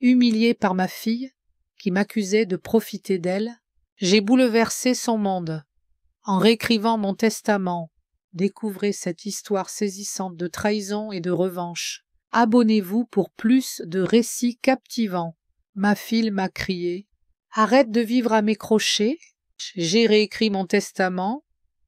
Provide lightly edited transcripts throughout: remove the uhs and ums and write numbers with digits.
humiliée par ma fille, qui m'accusait de profiter d'elle, j'ai bouleversé son monde. En réécrivant mon testament, découvrez cette histoire saisissante de trahison et de revanche. Abonnez-vous pour plus de récits captivants. Ma fille m'a crié. Arrête de vivre à mes crochets. J'ai réécrit mon testament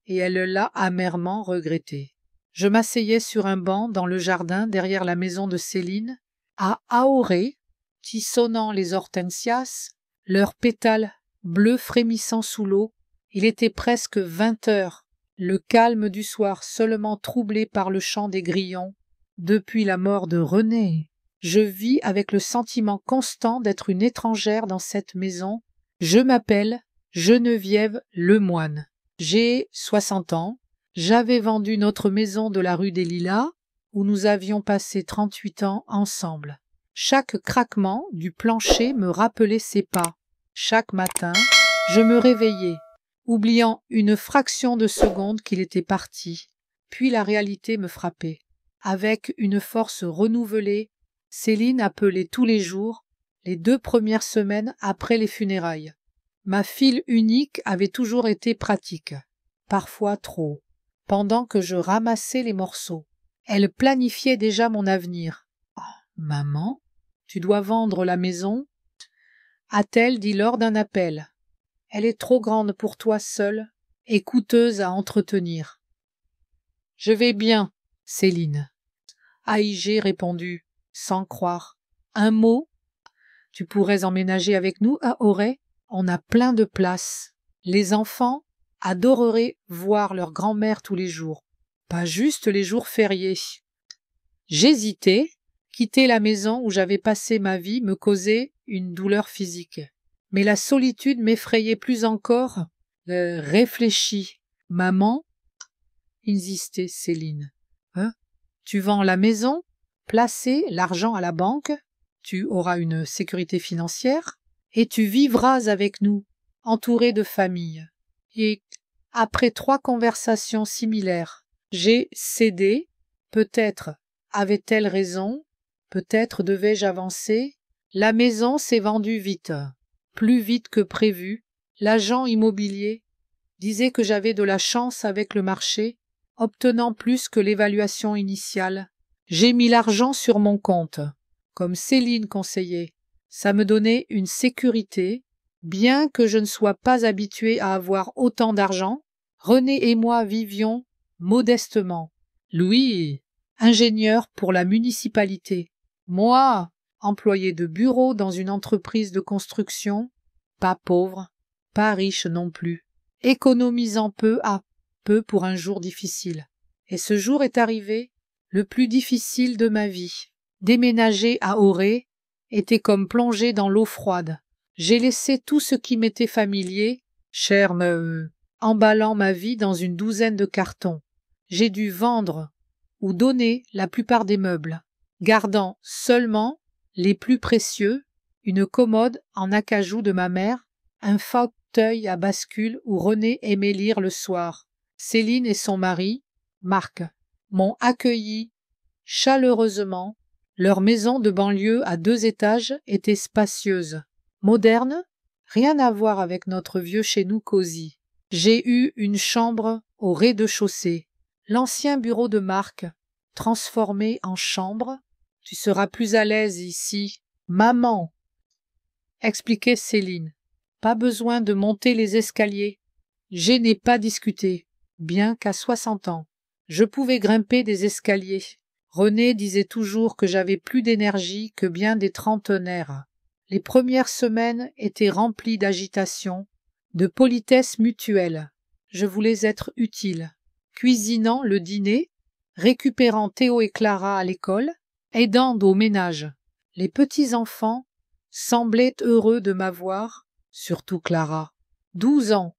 et elle l'a amèrement regretté. Je m'asseyais sur un banc dans le jardin derrière la maison de Céline, à Ahoré, tissonnant les hortensias, leurs pétales bleus frémissant sous l'eau. Il était presque 20 heures, le calme du soir seulement troublé par le chant des grillons. Depuis la mort de René, je vis avec le sentiment constant d'être une étrangère dans cette maison. Je m'appelle Geneviève Lemoine. J'ai 60 ans. J'avais vendu notre maison de la rue des Lilas, où nous avions passé 38 ans ensemble. Chaque craquement du plancher me rappelait ses pas. Chaque matin, je me réveillais, oubliant une fraction de seconde qu'il était parti. Puis la réalité me frappait. Avec une force renouvelée, Céline appelait tous les jours, les 2 premières semaines après les funérailles. Ma fille unique avait toujours été pratique, parfois trop. Pendant que je ramassais les morceaux, elle planifiait déjà mon avenir. « Oh, maman, tu dois vendre la maison ?» a-t-elle dit lors d'un appel. « Elle est trop grande pour toi seule et coûteuse à entretenir. »« Je vais bien, Céline. » j'ai répondu, sans croire. « Un mot ? Tu pourrais emménager avec nous à Auray ? On a plein de place. Les enfants adoreraient voir leur grand-mère tous les jours, pas juste les jours fériés. » J'hésitais. Quitter la maison où j'avais passé ma vie me causait une douleur physique. Mais la solitude m'effrayait plus encore. Réfléchis. « Maman ?» insistait Céline. « Hein ? Tu vends la maison, placer l'argent à la banque, tu auras une sécurité financière, et tu vivras avec nous, entouré de famille. » Et après 3 conversations similaires, j'ai cédé. Peut-être avait-elle raison, peut-être devais-je avancer. La maison s'est vendue vite, plus vite que prévu. L'agent immobilier disait que j'avais de la chance avec le marché, obtenant plus que l'évaluation initiale. J'ai mis l'argent sur mon compte, comme Céline conseillait. Ça me donnait une sécurité. Bien que je ne sois pas habituée à avoir autant d'argent, René et moi vivions modestement. Louis, ingénieur pour la municipalité. Moi, employé de bureau dans une entreprise de construction, pas pauvre, pas riche non plus, économisant peu à peu pour un jour difficile. Et ce jour est arrivé, le plus difficile de ma vie. Déménager à Auray était comme plonger dans l'eau froide. J'ai laissé tout ce qui m'était familier, cher emballant ma vie dans une 12aine de cartons. J'ai dû vendre ou donner la plupart des meubles, gardant seulement les plus précieux, une commode en acajou de ma mère, un fauteuil à bascule où René aimait lire le soir. Céline et son mari, Marc, m'ont accueilli chaleureusement. Leur maison de banlieue à 2 étages était spacieuse, moderne, rien à voir avec notre vieux chez nous cosy. J'ai eu une chambre au rez-de-chaussée, l'ancien bureau de Marc, transformé en chambre. « Tu seras plus à l'aise ici. »« Maman !» expliquait Céline. « Pas besoin de monter les escaliers. » Je n'ai pas discuté, bien qu'à 60 ans, je pouvais grimper des escaliers. René disait toujours que j'avais plus d'énergie que bien des trentenaires. Les premières semaines étaient remplies d'agitation, de politesse mutuelle. Je voulais être utile, cuisinant le dîner, récupérant Théo et Clara à l'école, aidant au ménage. Les petits-enfants semblaient heureux de m'avoir, surtout Clara, 12 ans,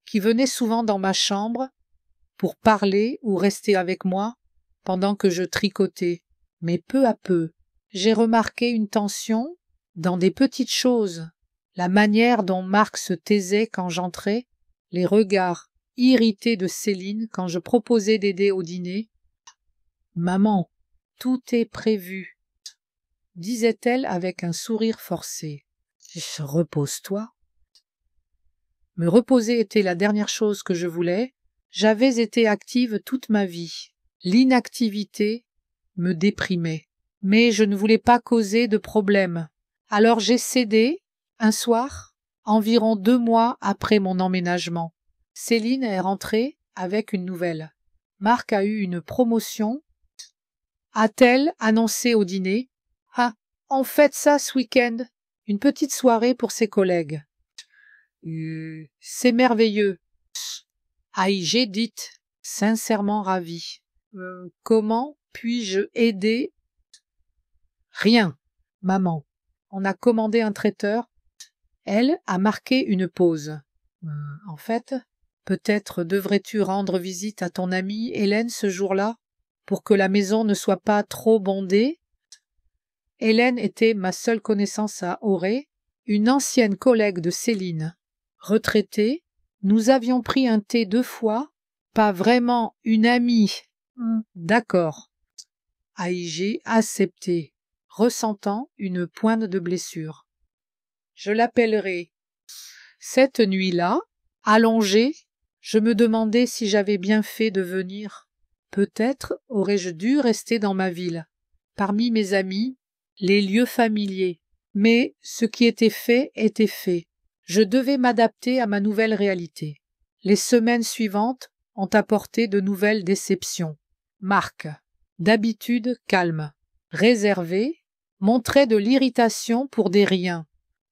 qui venait souvent dans ma chambre pour parler ou rester avec moi pendant que je tricotais. Mais peu à peu, j'ai remarqué une tension dans des petites choses, la manière dont Marc se taisait quand j'entrais, les regards irrités de Céline quand je proposais d'aider au dîner. « Maman, tout est prévu. » disait-elle avec un sourire forcé. Repose-toi. Me reposer était la dernière chose que je voulais. J'avais été active toute ma vie. L'inactivité me déprimait. Mais je ne voulais pas causer de problème. Alors j'ai cédé, un soir, environ 2 mois après mon emménagement. Céline est rentrée avec une nouvelle. Marc a eu une promotion. A-t-elle annoncé au dîner? Ah, on fête ça ce week-end. Une petite soirée pour ses collègues. C'est merveilleux. J'ai dit, sincèrement ravie. Comment puis-je aider? Rien, maman. On a commandé un traiteur. Elle a marqué une pause. En fait, peut-être devrais-tu rendre visite à ton amie Hélène ce jour-là, pour que la maison ne soit pas trop bondée. Hélène était ma seule connaissance à Auray, une ancienne collègue de Céline. Retraitée, nous avions pris un thé 2 fois, pas vraiment une amie. D'accord. J'ai accepté, ressentant une pointe de blessure. Je l'appellerai. Cette nuit-là, allongée, je me demandais si j'avais bien fait de venir. Peut-être aurais-je dû rester dans ma ville, parmi mes amis, les lieux familiers. Mais ce qui était fait était fait. Je devais m'adapter à ma nouvelle réalité. Les semaines suivantes ont apporté de nouvelles déceptions. Marc, d'habitude calme, réservé, montrait de l'irritation pour des riens.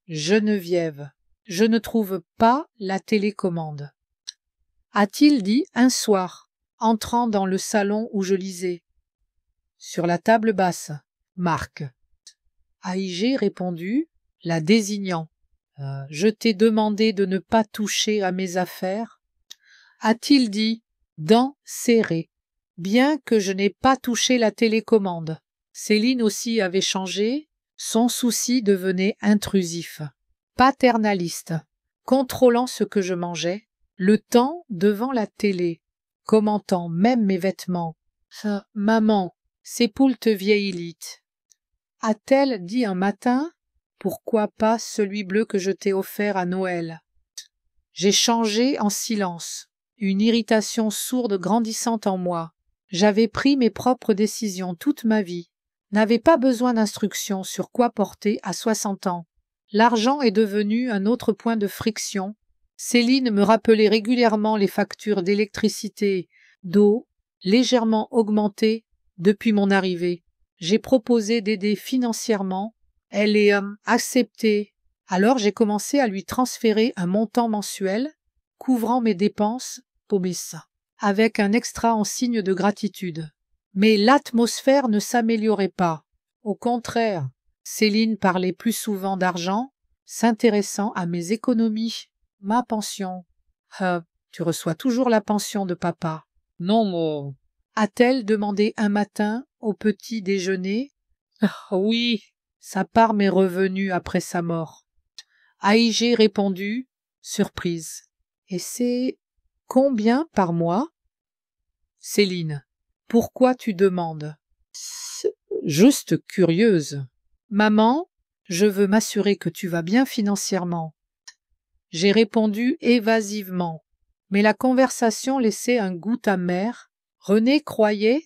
Geneviève, je ne trouve pas la télécommande. A-t-il dit un soir, entrant dans le salon où je lisais. Sur la table basse, Marc. J'ai répondu, la désignant. Je t'ai demandé de ne pas toucher à mes affaires. A-t-il dit, dents serrées. Bien que je n'ai pas touché la télécommande. Céline aussi avait changé, son souci devenait intrusif, paternaliste, contrôlant ce que je mangeais, le temps devant la télé, commentant même mes vêtements. Maman, ces poultes vieillites. A-t-elle dit un matin, pourquoi pas celui bleu que je t'ai offert à Noël? J'ai changé en silence, une irritation sourde grandissant en moi. J'avais pris mes propres décisions toute ma vie, n'avais pas besoin d'instructions sur quoi porter à 60 ans. L'argent est devenu un autre point de friction. Céline me rappelait régulièrement les factures d'électricité, d'eau, légèrement augmentées depuis mon arrivée. J'ai proposé d'aider financièrement. Elle est acceptée. Alors j'ai commencé à lui transférer un montant mensuel, couvrant mes dépenses pour mes seins, avec un extra en signe de gratitude. Mais l'atmosphère ne s'améliorait pas. Au contraire, Céline parlait plus souvent d'argent, s'intéressant à mes économies, ma pension. Tu reçois toujours la pension de papa. Non, mon... A-t-elle demandé un matin au petit déjeuner? Oui, sa part m'est revenue après sa mort. J'ai répondu, surprise. Et c'est combien par mois? Céline, pourquoi tu demandes? Juste curieuse. Maman, je veux m'assurer que tu vas bien financièrement. J'ai répondu évasivement, mais la conversation laissait un goût amer. René croyait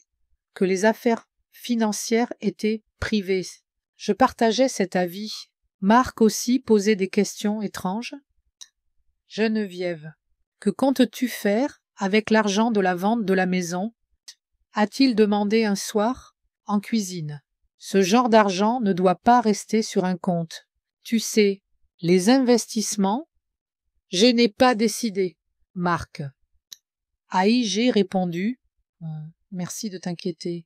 que les affaires financières étaient privées. Je partageais cet avis. Marc aussi posait des questions étranges. Geneviève, que comptes-tu faire avec l'argent de la vente de la maison? A-t-il demandé un soir, en cuisine. Ce genre d'argent ne doit pas rester sur un compte. Tu sais, les investissements... Je n'ai pas décidé, Marc. J'ai répondu, merci de t'inquiéter.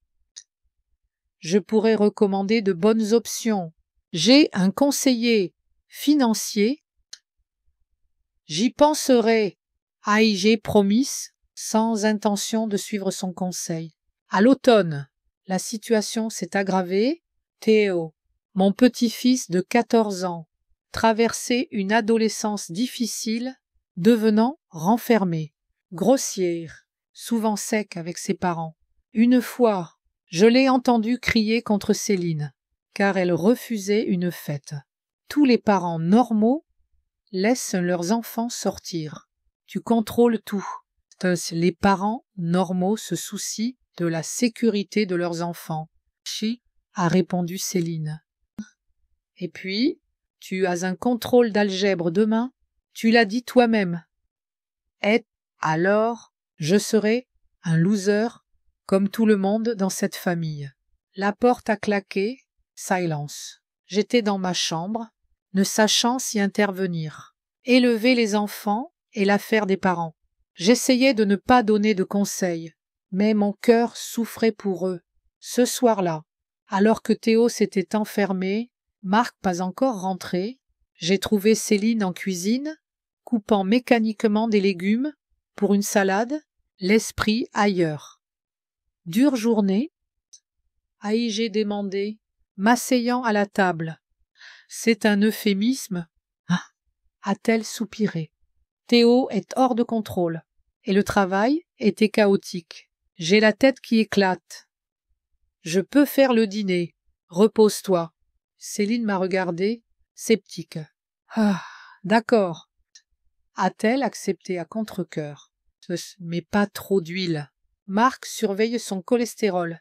Je pourrais recommander de bonnes options. J'ai un conseiller financier. J'y penserai. J'ai promis, sans intention de suivre son conseil. À l'automne, la situation s'est aggravée. Théo, mon petit-fils de 14 ans, traversait une adolescence difficile, devenant renfermé, grossière, souvent sec avec ses parents. Une fois, je l'ai entendu crier contre Céline. car elle refusait une fête. Tous les parents normaux laissent leurs enfants sortir. Tu contrôles tout. Les parents normaux se soucient de la sécurité de leurs enfants. Chi, a répondu Céline. Et puis, tu as un contrôle d'algèbre demain, tu l'as dit toi-même. Et alors, je serai un loser comme tout le monde dans cette famille. La porte a claqué, silence. J'étais dans ma chambre, ne sachant s'y intervenir. Élever les enfants est l'affaire des parents. J'essayais de ne pas donner de conseils, mais mon cœur souffrait pour eux. Ce soir-là, alors que Théo s'était enfermé, Marc pas encore rentré, j'ai trouvé Céline en cuisine, coupant mécaniquement des légumes pour une salade, l'esprit ailleurs. Dure journée, ai-je demandé, m'asseyant à la table. C'est un euphémisme, a-t-elle soupiré. Théo est hors de contrôle, et le travail était chaotique. J'ai la tête qui éclate. Je peux faire le dîner. Repose-toi. Céline m'a regardé, sceptique. D'accord. A-t-elle accepté à contre-cœur. Mais pas trop d'huile. Marc surveille son cholestérol.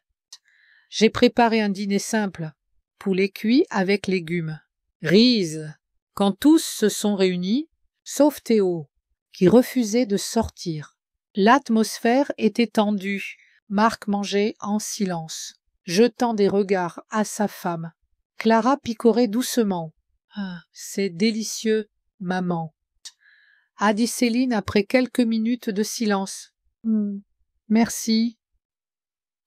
J'ai préparé un dîner simple. Poulet cuit avec légumes. Rise. Quand tous se sont réunis, sauf Théo, qui refusait de sortir. L'atmosphère était tendue. Marc mangeait en silence, jetant des regards à sa femme. Clara picorait doucement. « C'est délicieux, maman », a dit Céline après quelques minutes de silence. « Merci. »«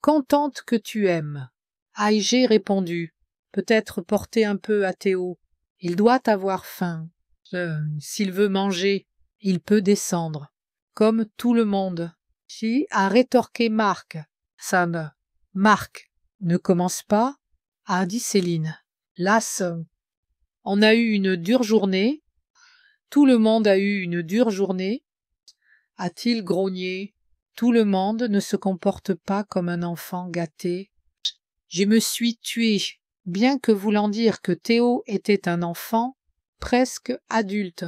Contente que tu aimes. » ai-je répondu, peut-être porté un peu à Théo. Il doit avoir faim. S'il veut manger, il peut descendre, comme tout le monde. Chi a rétorqué Marc. Ça ne... Marc, ne commence pas, a dit Céline. Las, on a eu une dure journée. Tout le monde a eu une dure journée. A-t-il grogné? Tout le monde ne se comporte pas comme un enfant gâté. Je me suis tué, bien que voulant dire que Théo était un enfant, presque adulte.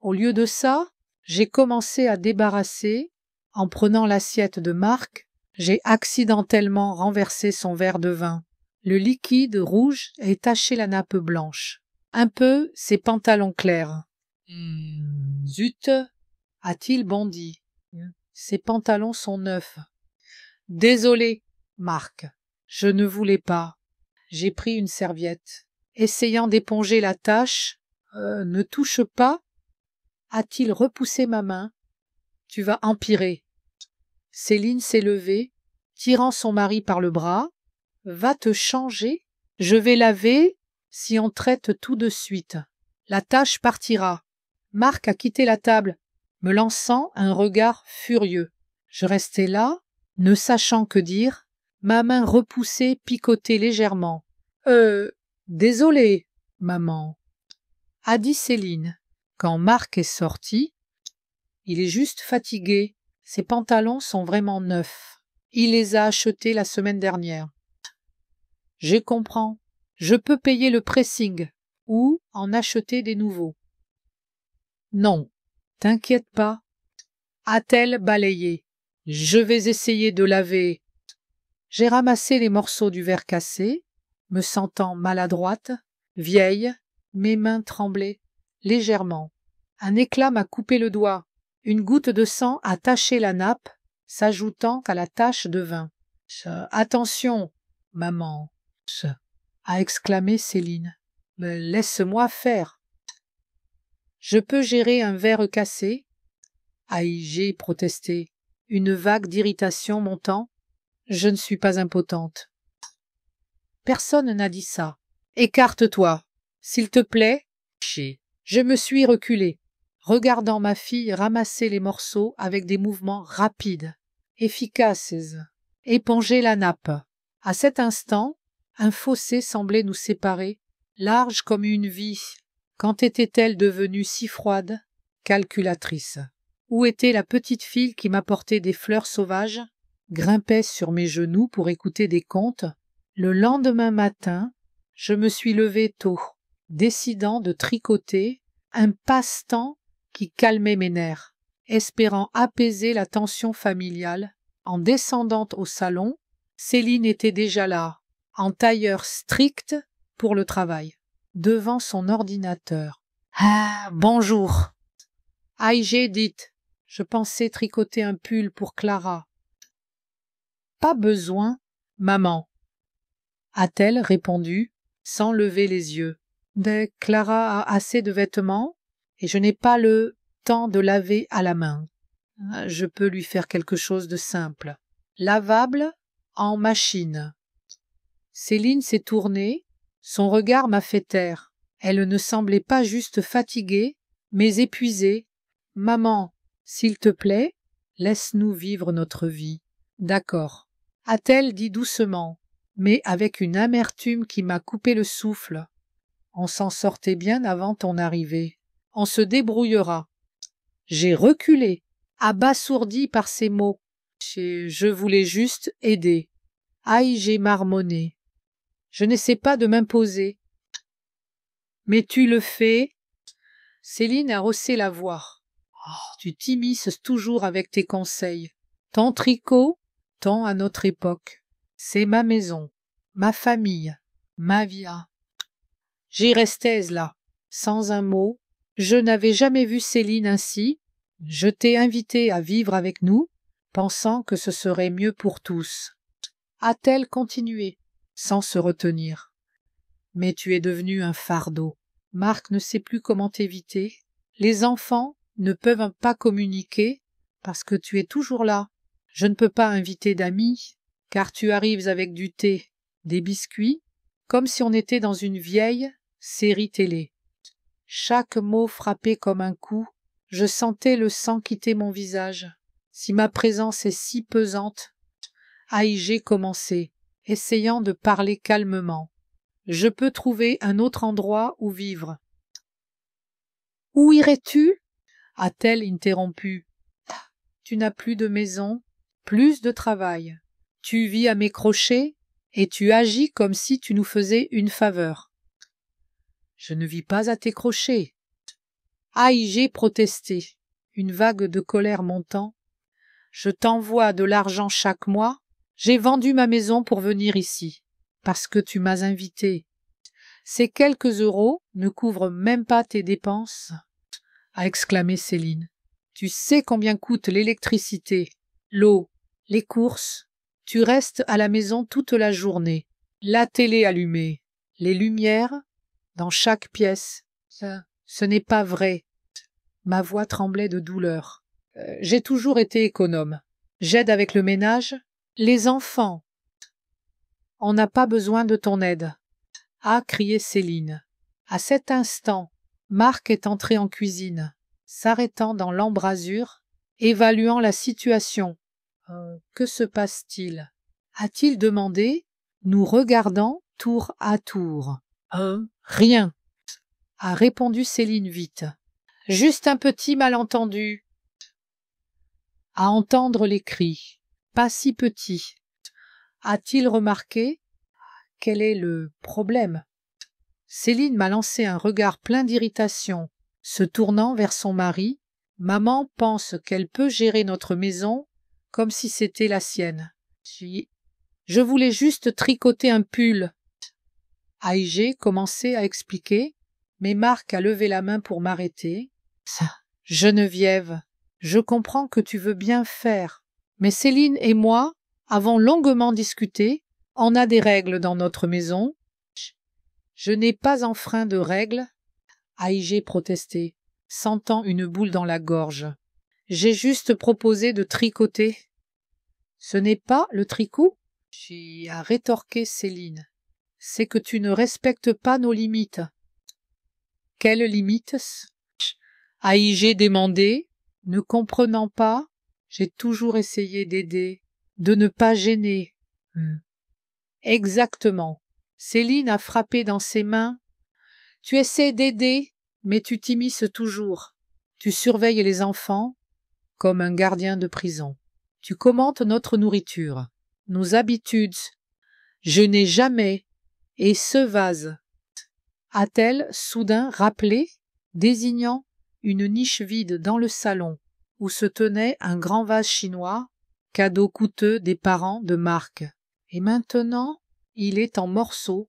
Au lieu de ça, j'ai commencé à débarrasser. En prenant l'assiette de Marc, j'ai accidentellement renversé son verre de vin. Le liquide rouge a taché la nappe blanche. Un peu ses pantalons clairs. Zut, a-t-il bondi. Ses pantalons sont neufs. Désolé, Marc, je ne voulais pas. J'ai pris une serviette. Essayant d'éponger la tache, ne touche pas, a-t-il repoussé ma main. Tu vas empirer. Céline s'est levée, tirant son mari par le bras. Va te changer. Je vais laver si on traite tout de suite. La tâche partira. Marc a quitté la table, me lançant un regard furieux. Je restais là, ne sachant que dire, ma main repoussée picotait légèrement. Désolé, maman, a dit Céline. Quand Marc est sorti, il est juste fatigué. Ses pantalons sont vraiment neufs. Il les a achetés la semaine dernière. Je comprends. Je peux payer le pressing ou en acheter des nouveaux. Non, t'inquiète pas, a-t-elle balayé. Je vais essayer de laver. J'ai ramassé les morceaux du verre cassé, me sentant maladroite, vieille, mes mains tremblaient légèrement. Un éclat m'a coupé le doigt. Une goutte de sang a taché la nappe, s'ajoutant à la tache de vin. « Attention, maman !» a exclamé Céline. « Laisse-moi faire. » « Je peux gérer un verre cassé ?» ai-je protesté, une vague d'irritation montant. « Je ne suis pas impotente. » Personne n'a dit ça. « Écarte-toi, s'il te plaît. » Je me suis reculée, regardant ma fille ramasser les morceaux avec des mouvements rapides, efficaces, éponger la nappe. À cet instant, un fossé semblait nous séparer, large comme une vie. Quand était-elle devenue si froide, calculatrice? Où était la petite fille qui m'apportait des fleurs sauvages, grimpait sur mes genoux pour écouter des contes? Le lendemain matin, Je me suis levée tôt, décidant de tricoter, un passe-temps qui calmait mes nerfs, espérant apaiser la tension familiale. En descendant au salon, Céline était déjà là, en tailleur strict pour le travail, devant son ordinateur. « Ah, bonjour !»« Aïe, j'ai dit, je pensais tricoter un pull pour Clara. »« Pas besoin, maman. » a-t-elle répondu, sans lever les yeux. « Clara a assez de vêtements et je n'ai pas le temps de laver à la main. Je peux lui faire quelque chose de simple. Lavable en machine. » Céline s'est tournée, son regard m'a fait taire. Elle ne semblait pas juste fatiguée, mais épuisée. « Maman, s'il te plaît, laisse-nous vivre notre vie. »« D'accord. » a-t-elle dit doucement, mais avec une amertume qui m'a coupé le souffle. « On s'en sortait bien avant ton arrivée. On se débrouillera. » J'ai reculé, abasourdi par ces mots. Je voulais juste aider. Aïe, j'ai marmonné. Je n'essaie pas de m'imposer. Mais tu le fais. Céline a haussé la voix. Oh, tu t'immisces toujours avec tes conseils. Ton tricot, tant à notre époque. C'est ma maison, ma famille, ma vie. J'y restais là, sans un mot. Je n'avais jamais vu Céline ainsi. Je t'ai invité à vivre avec nous, pensant que ce serait mieux pour tous. A-t-elle continué, sans se retenir. Mais tu es devenu un fardeau. Marc ne sait plus comment t'éviter. Les enfants ne peuvent pas communiquer parce que tu es toujours là. Je ne peux pas inviter d'amis, car tu arrives avec du thé, des biscuits, comme si on était dans une vieille série télé. Chaque mot frappait comme un coup. Je sentais le sang quitter mon visage. Si ma présence est si pesante, aïe, j'ai commencé, essayant de parler calmement. Je peux trouver un autre endroit où vivre. Où irais-tu? A-t-elle interrompu. Tu n'as plus de maison, plus de travail. Tu vis à mes crochets et tu agis comme si tu nous faisais une faveur. Je ne vis pas à tes crochets. Aïe, j'ai protesté, une vague de colère montant. Je t'envoie de l'argent chaque mois. J'ai vendu ma maison pour venir ici, parce que tu m'as invité. Ces quelques euros ne couvrent même pas tes dépenses, a exclamé Céline. Tu sais combien coûte l'électricité, l'eau, les courses. Tu restes à la maison toute la journée, la télé allumée, les lumières dans chaque pièce. Ce n'est pas vrai. Ma voix tremblait de douleur. J'ai toujours été économe. J'aide avec le ménage. Les enfants. On n'a pas besoin de ton aide, a crié Céline. À cet instant, Marc est entré en cuisine, s'arrêtant dans l'embrasure, évaluant la situation. Que se passe-t-il? A-t-il demandé, nous regardant tour à tour. Rien, a répondu Céline vite. Juste un petit malentendu. À entendre les cris, pas si petit. A-t-il remarqué? Quel est le problème? Céline m'a lancé un regard plein d'irritation. Se tournant vers son mari, maman pense qu'elle peut gérer notre maison comme si c'était la sienne. Je voulais juste tricoter un pull. Aïgé commençait à expliquer, mais Marc a levé la main pour m'arrêter. Geneviève, je comprends que tu veux bien faire, mais Céline et moi avons longuement discuté. On a des règles dans notre maison. Je n'ai pas enfreint de règles, a protesté, sentant une boule dans la gorge. J'ai juste proposé de tricoter. Ce n'est pas le tricot? A rétorqué Céline. C'est que tu ne respectes pas nos limites. Quelles limites? A demandé, ne comprenant pas. J'ai toujours essayé d'aider, de ne pas gêner. Exactement. Céline a frappé dans ses mains. Tu essaies d'aider, mais tu t'immisces toujours. Tu surveilles les enfants comme un gardien de prison. Tu commentes notre nourriture, nos habitudes. Je n'ai jamais Et ce vase, a-t-elle soudain rappelé, désignant une niche vide dans le salon où se tenait un grand vase chinois, cadeau coûteux des parents de Marc. Et maintenant, il est en morceaux.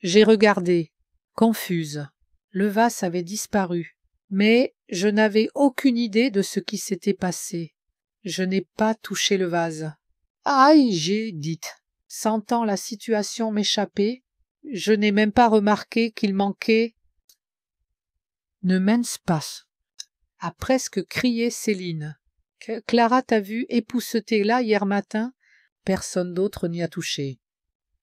J'ai regardé, confuse. Le vase avait disparu, mais je n'avais aucune idée de ce qui s'était passé. Je n'ai pas touché le vase. Aïe, j'ai dit, sentant la situation m'échapper, je n'ai même pas remarqué qu'il manquait. Ne mince pas, a presque crié Céline. Clara t'a vu épousseter là hier matin, personne d'autre n'y a touché.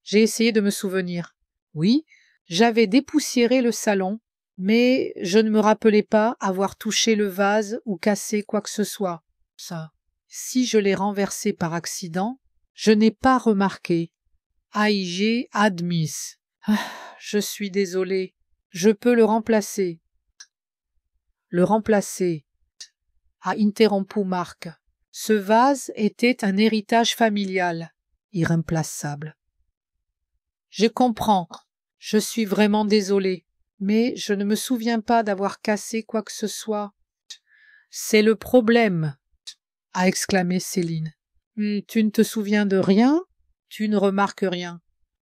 J'ai essayé de me souvenir. Oui, j'avais dépoussiéré le salon, mais je ne me rappelais pas avoir touché le vase ou cassé quoi que ce soit. Ça. Si je l'ai renversé par accident, je n'ai pas remarqué. Aïe, j'ai admis. Je suis désolée. Je peux le remplacer. Le remplacer, a interrompu Marc. Ce vase était un héritage familial, irremplaçable. Je comprends. Je suis vraiment désolée, mais je ne me souviens pas d'avoir cassé quoi que ce soit. C'est le problème, a exclamé Céline. Tu ne te souviens de rien, tu ne remarques rien.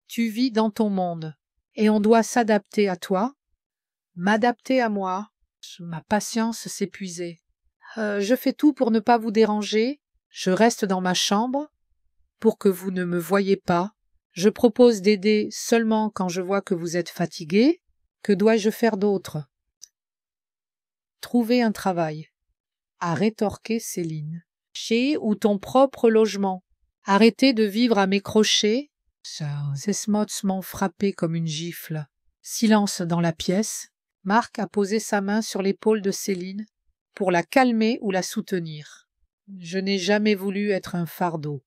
Tu vis dans ton monde, et on doit s'adapter à toi. M'adapter à moi. Ma patience s'épuisait. Je fais tout pour ne pas vous déranger. Je reste dans ma chambre pour que vous ne me voyiez pas. Je propose d'aider seulement quand je vois que vous êtes fatigué. Que dois-je faire d'autre? Trouver un travail, a rétorqué Céline. Chez ou ton propre logement. Arrêtez de vivre à mes crochets. Ces smots m'ont frappé comme une gifle. Silence dans la pièce. Marc a posé sa main sur l'épaule de Céline pour la calmer ou la soutenir. Je n'ai jamais voulu être un fardeau.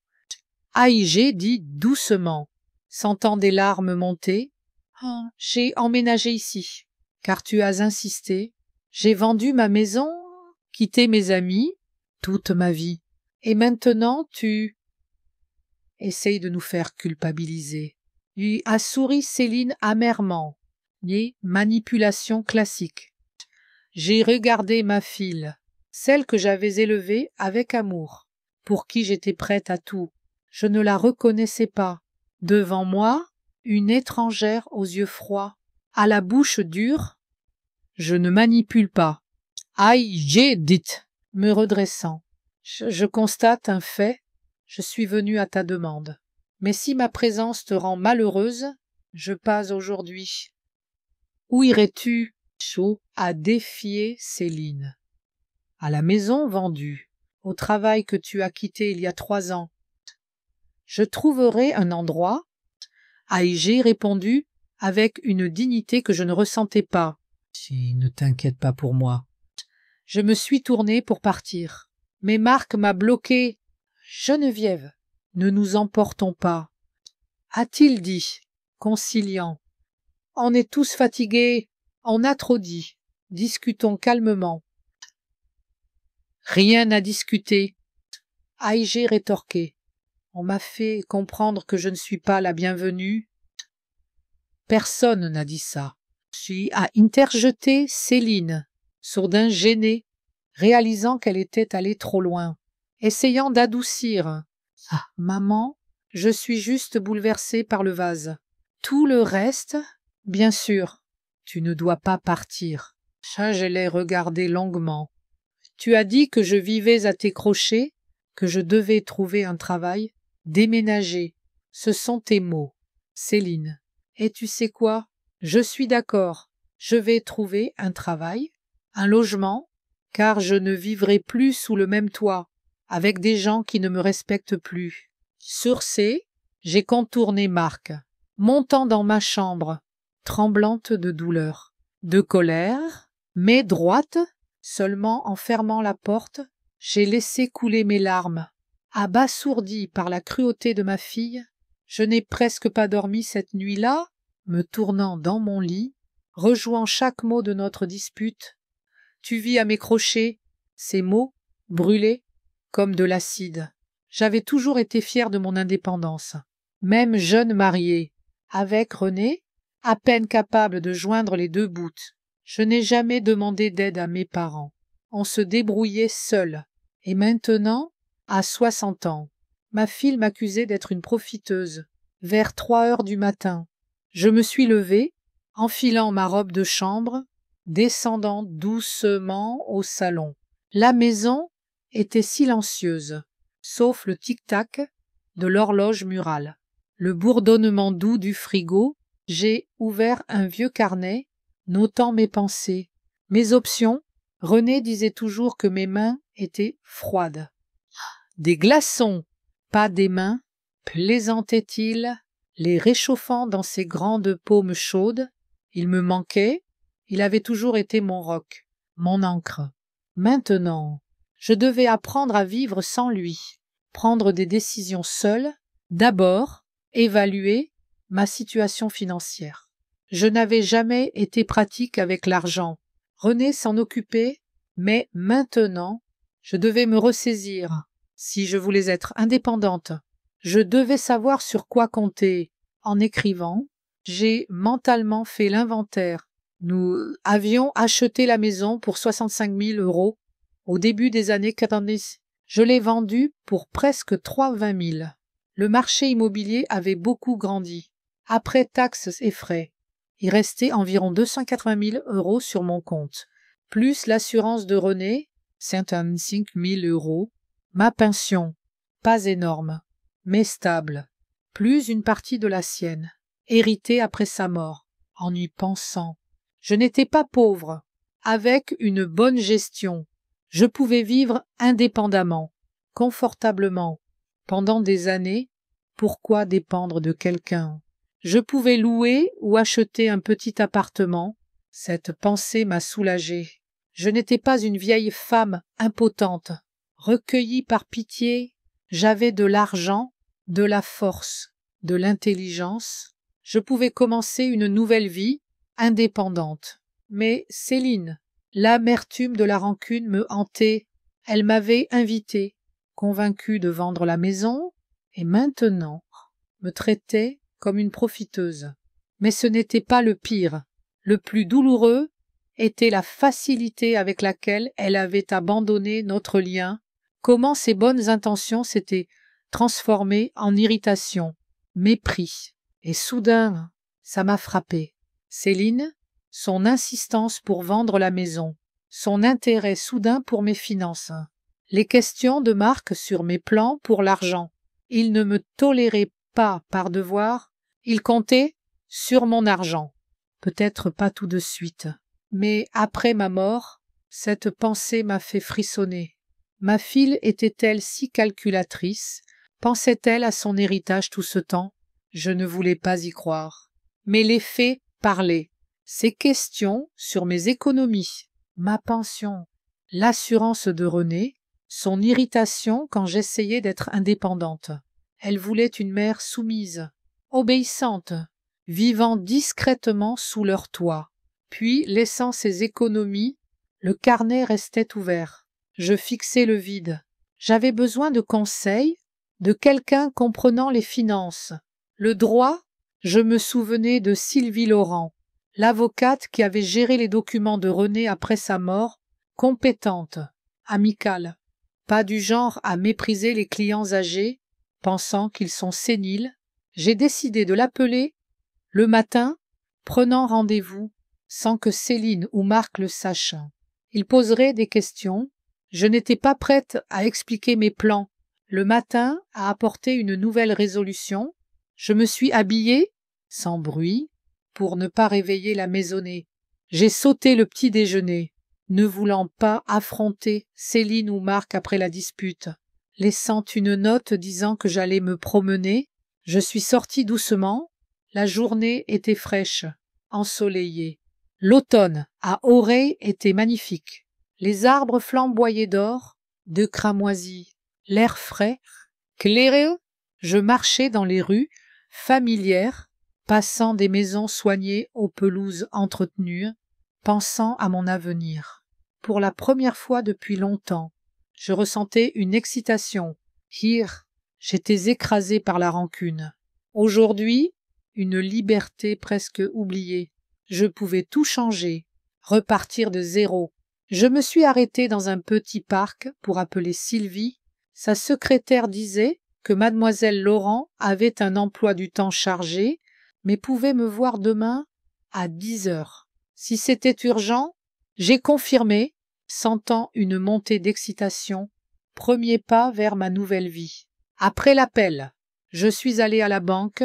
Aïe, j'ai dit doucement, sentant des larmes monter. J'ai emménagé ici, car tu as insisté. J'ai vendu ma maison, quitté mes amis, toute ma vie. Et maintenant tu... Essaye de nous faire culpabiliser. Lui a souri Céline amèrement. Ni manipulation classique. J'ai regardé ma fille, celle que j'avais élevée avec amour, pour qui j'étais prête à tout. Je ne la reconnaissais pas. Devant moi, une étrangère aux yeux froids, à la bouche dure. Je ne manipule pas. Aïe, j'ai dit, me redressant. Je constate un fait. Je suis venue à ta demande. Mais si ma présence te rend malheureuse, je passe aujourd'hui. Où irais-tu? Chaud a défié Céline. À la maison vendue, au travail que tu as quitté il y a 3 ans. Je trouverai un endroit, a j'ai répondu avec une dignité que je ne ressentais pas. Si, ne t'inquiète pas pour moi. Je me suis tournée pour partir, mais Marc m'a bloqué. Geneviève, ne nous emportons pas, a-t-il dit, conciliant. On est tous fatigués, on a trop dit. Discutons calmement. Rien à discuter, a j'ai rétorqué. On m'a fait comprendre que je ne suis pas la bienvenue. Personne n'a dit ça. A interjeté Céline, sourdin gêné, réalisant qu'elle était allée trop loin, essayant d'adoucir. Ah, maman, je suis juste bouleversée par le vase. Tout le reste, bien sûr, tu ne dois pas partir. Ça, je l'ai regardé longuement. Tu as dit que je vivais à tes crochets, que je devais trouver un travail, déménager. Ce sont tes mots, Céline. Et tu sais quoi? Je suis d'accord. Je vais trouver un travail, un logement, car je ne vivrai plus sous le même toit, avec des gens qui ne me respectent plus. Sur ces, j'ai contourné Marc, montant dans ma chambre, tremblante de douleur, de colère, mais droite. Seulement en fermant la porte, j'ai laissé couler mes larmes. Abasourdi par la cruauté de ma fille, je n'ai presque pas dormi cette nuit-là, me tournant dans mon lit, rejouant chaque mot de notre dispute. Tu vis à mes crochets, ces mots, brûlés, comme de l'acide. J'avais toujours été fière de mon indépendance. Même jeune mariée, Avec René, à peine capable de joindre les deux bouts. Je n'ai jamais demandé d'aide à mes parents. On se débrouillait seul. Et maintenant, à 60 ans, ma fille m'accusait d'être une profiteuse. Vers 3 heures du matin, je me suis levée, enfilant ma robe de chambre, descendant doucement au salon. La maison était silencieuse, sauf le tic-tac de l'horloge murale. Le bourdonnement doux du frigo, j'ai ouvert un vieux carnet, notant mes pensées. Mes options, René disait toujours que mes mains étaient froides. Des glaçons, pas des mains, plaisantait-il, les réchauffant dans ses grandes paumes chaudes. Il me manquait, il avait toujours été mon roc, mon ancre. Maintenant, je devais apprendre à vivre sans lui, prendre des décisions seule, d'abord évaluer ma situation financière. Je n'avais jamais été pratique avec l'argent. René s'en occupait, mais maintenant, je devais me ressaisir. Si je voulais être indépendante, je devais savoir sur quoi compter. En écrivant, j'ai mentalement fait l'inventaire. Nous avions acheté la maison pour 65 000 € au début des années 90. Je l'ai vendue pour presque 20 000. Le marché immobilier avait beaucoup grandi. Après taxes et frais, il restait environ 280 000 € sur mon compte, plus l'assurance de René, 55 000 €, ma pension, pas énorme, mais stable, plus une partie de la sienne, héritée après sa mort, en y pensant. Je n'étais pas pauvre. Avec une bonne gestion, je pouvais vivre indépendamment, confortablement, pendant des années. Pourquoi dépendre de quelqu'un? Je pouvais louer ou acheter un petit appartement. Cette pensée m'a soulagée. Je n'étais pas une vieille femme impotente. Recueillie par pitié, j'avais de l'argent, de la force, de l'intelligence. Je pouvais commencer une nouvelle vie, indépendante. Mais Céline, l'amertume de la rancune me hantait. Elle m'avait invitée, convaincue de vendre la maison, et maintenant me traitait comme une profiteuse. Mais ce n'était pas le pire. Le plus douloureux était la facilité avec laquelle elle avait abandonné notre lien, comment ses bonnes intentions s'étaient transformées en irritation, mépris. Et soudain, ça m'a frappé. Céline, son insistance pour vendre la maison, son intérêt soudain pour mes finances, les questions de Marc sur mes plans pour l'argent. Il ne me tolérait pas par devoir, il comptait sur mon argent. Peut-être pas tout de suite, mais après ma mort, cette pensée m'a fait frissonner. Ma fille était-elle si calculatrice? Pensait-elle à son héritage tout ce temps? Je ne voulais pas y croire. Mais les faits parlaient. Ces questions sur mes économies, ma pension, l'assurance de René, son irritation quand j'essayais d'être indépendante. Elle voulait une mère soumise, obéissante, vivant discrètement sous leur toit. Puis, laissant ses économies, le carnet restait ouvert. Je fixais le vide. J'avais besoin de conseils, de quelqu'un comprenant les finances. Le droit, je me souvenais de Sylvie Laurent, l'avocate qui avait géré les documents de René après sa mort, compétente, amicale, pas du genre à mépriser les clients âgés, pensant qu'ils sont séniles. J'ai décidé de l'appeler le matin, prenant rendez-vous, sans que Céline ou Marc le sachent. Il poserait des questions. Je n'étais pas prête à expliquer mes plans. Le matin a apporté une nouvelle résolution. Je me suis habillée, sans bruit, pour ne pas réveiller la maisonnée. J'ai sauté le petit déjeuner, ne voulant pas affronter Céline ou Marc après la dispute. Laissant une note disant que j'allais me promener, je suis sortie doucement. La journée était fraîche, ensoleillée. L'automne à Auray était magnifique. Les arbres flamboyaient d'or, de cramoisis. L'air frais, claireux. Je marchais dans les rues familières, passant des maisons soignées aux pelouses entretenues, pensant à mon avenir. Pour la première fois depuis longtemps, je ressentais une excitation. Hier, j'étais écrasée par la rancune. Aujourd'hui, une liberté presque oubliée. Je pouvais tout changer, repartir de zéro. Je me suis arrêtée dans un petit parc pour appeler Sylvie. Sa secrétaire disait que mademoiselle Laurent avait un emploi du temps chargé, mais pouvait me voir demain à 10 heures. Si c'était urgent, j'ai confirmé, sentant une montée d'excitation, premier pas vers ma nouvelle vie. Après l'appel, je suis allée à la banque.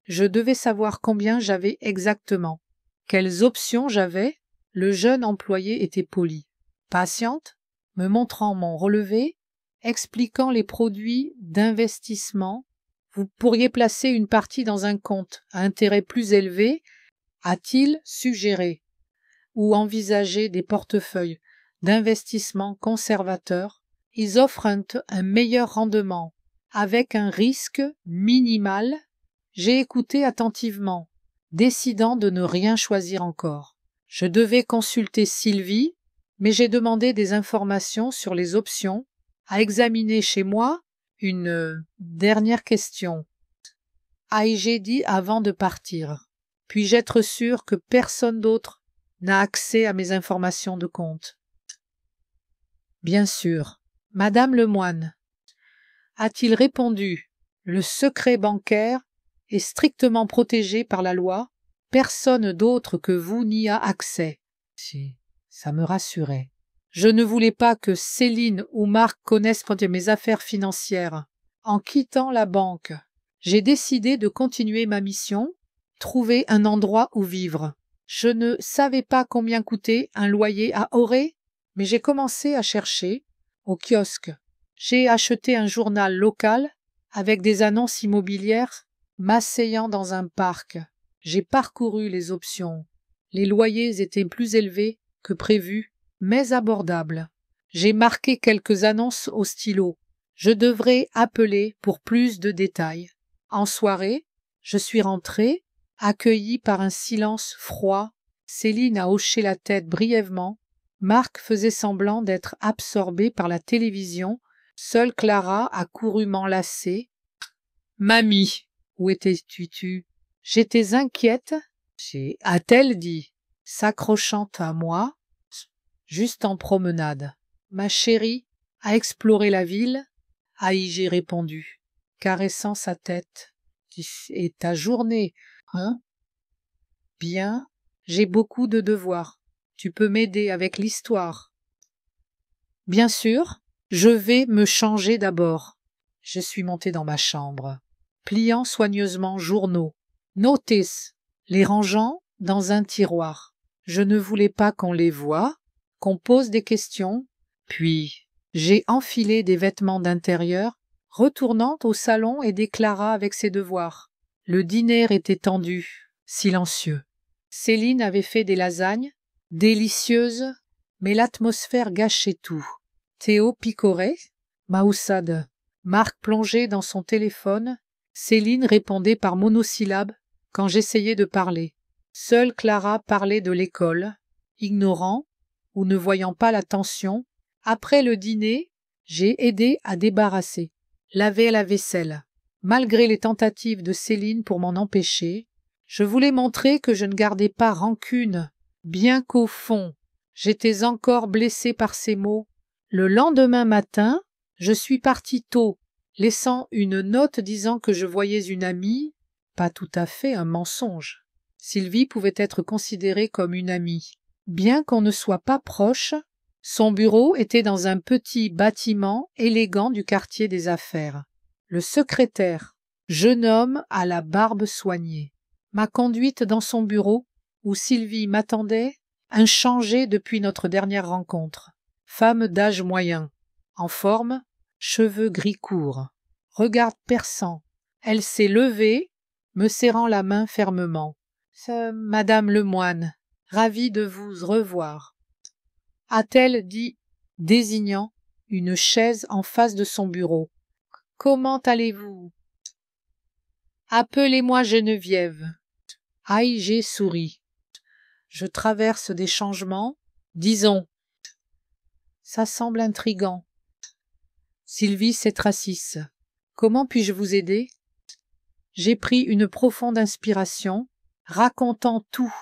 Je devais savoir combien j'avais exactement. Quelles options j'avais? Le jeune employé était poli. Patiente, me montrant mon relevé, expliquant les produits d'investissement. Vous pourriez placer une partie dans un compte à intérêt plus élevé, a-t-il suggéré, ou envisager des portefeuilles d'investissement conservateurs. Ils offrent un meilleur rendement, avec un risque minimal. J'ai écouté attentivement, décidant de ne rien choisir encore. Je devais consulter Sylvie, mais j'ai demandé des informations sur les options, à examiner chez moi. Une dernière question. Ai-je dit avant de partir? Puis-je être sûr que personne d'autre n'a accès à mes informations de compte? Bien sûr. Madame Lemoine, a-t-il répondu, le secret bancaire est strictement protégé par la loi. Personne d'autre que vous n'y a accès. Si, ça me rassurait. Je ne voulais pas que Céline ou Marc connaissent mes affaires financières. En quittant la banque, j'ai décidé de continuer ma mission, trouver un endroit où vivre. Je ne savais pas combien coûtait un loyer à Auray, mais j'ai commencé à chercher au kiosque. J'ai acheté un journal local avec des annonces immobilières, m'asseyant dans un parc. J'ai parcouru les options. Les loyers étaient plus élevés que prévu, mais abordables. J'ai marqué quelques annonces au stylo. Je devrais appeler pour plus de détails. En soirée, je suis rentrée, accueillie par un silence froid. Céline a hoché la tête brièvement. Marc faisait semblant d'être absorbé par la télévision. Seule Clara a couru m'enlacer. « Mamie, où étais-tu? » J'étais inquiète, a-t-elle dit, s'accrochant à moi, juste en promenade. Ma chérie a exploré la ville, ai-je répondu, caressant sa tête. Et ta journée, hein? Bien, j'ai beaucoup de devoirs. Tu peux m'aider avec l'histoire. Bien sûr, je vais me changer d'abord. Je suis montée dans ma chambre, pliant soigneusement journaux, notices, les rangeant dans un tiroir. Je ne voulais pas qu'on les voie, qu'on pose des questions. Puis, j'ai enfilé des vêtements d'intérieur, retournant au salon et déclara avec ses devoirs. Le dîner était tendu, silencieux. Céline avait fait des lasagnes, délicieuses, mais l'atmosphère gâchait tout. Théo picorait, Maussade. Marc plongeait dans son téléphone. Céline répondait par monosyllabes quand j'essayais de parler. Seule Clara parlait de l'école, ignorant ou ne voyant pas la tension. Après le dîner, j'ai aidé à débarrasser, laver la vaisselle. Malgré les tentatives de Céline pour m'en empêcher, je voulais montrer que je ne gardais pas rancune, bien qu'au fond, j'étais encore blessée par ces mots. Le lendemain matin, je suis partie tôt, laissant une note disant que je voyais une amie, pas tout à fait un mensonge. Sylvie pouvait être considérée comme une amie. Bien qu'on ne soit pas proche, son bureau était dans un petit bâtiment élégant du quartier des affaires. Le secrétaire, jeune homme à la barbe soignée, m'a conduite dans son bureau où Sylvie m'attendait, inchangée depuis notre dernière rencontre. Femme d'âge moyen, en forme, cheveux gris courts, regard perçant. Elle s'est levée, me serrant la main fermement. « Madame Lemoine, ravie de vous revoir. » A-t-elle dit, désignant une chaise en face de son bureau. « Comment allez-vous? » Appelez-moi Geneviève. Ai-je souris. Je traverse des changements, disons. Ça semble intriguant. Sylvie s'est assise. Comment puis-je vous aider? J'ai pris une profonde inspiration, racontant tout,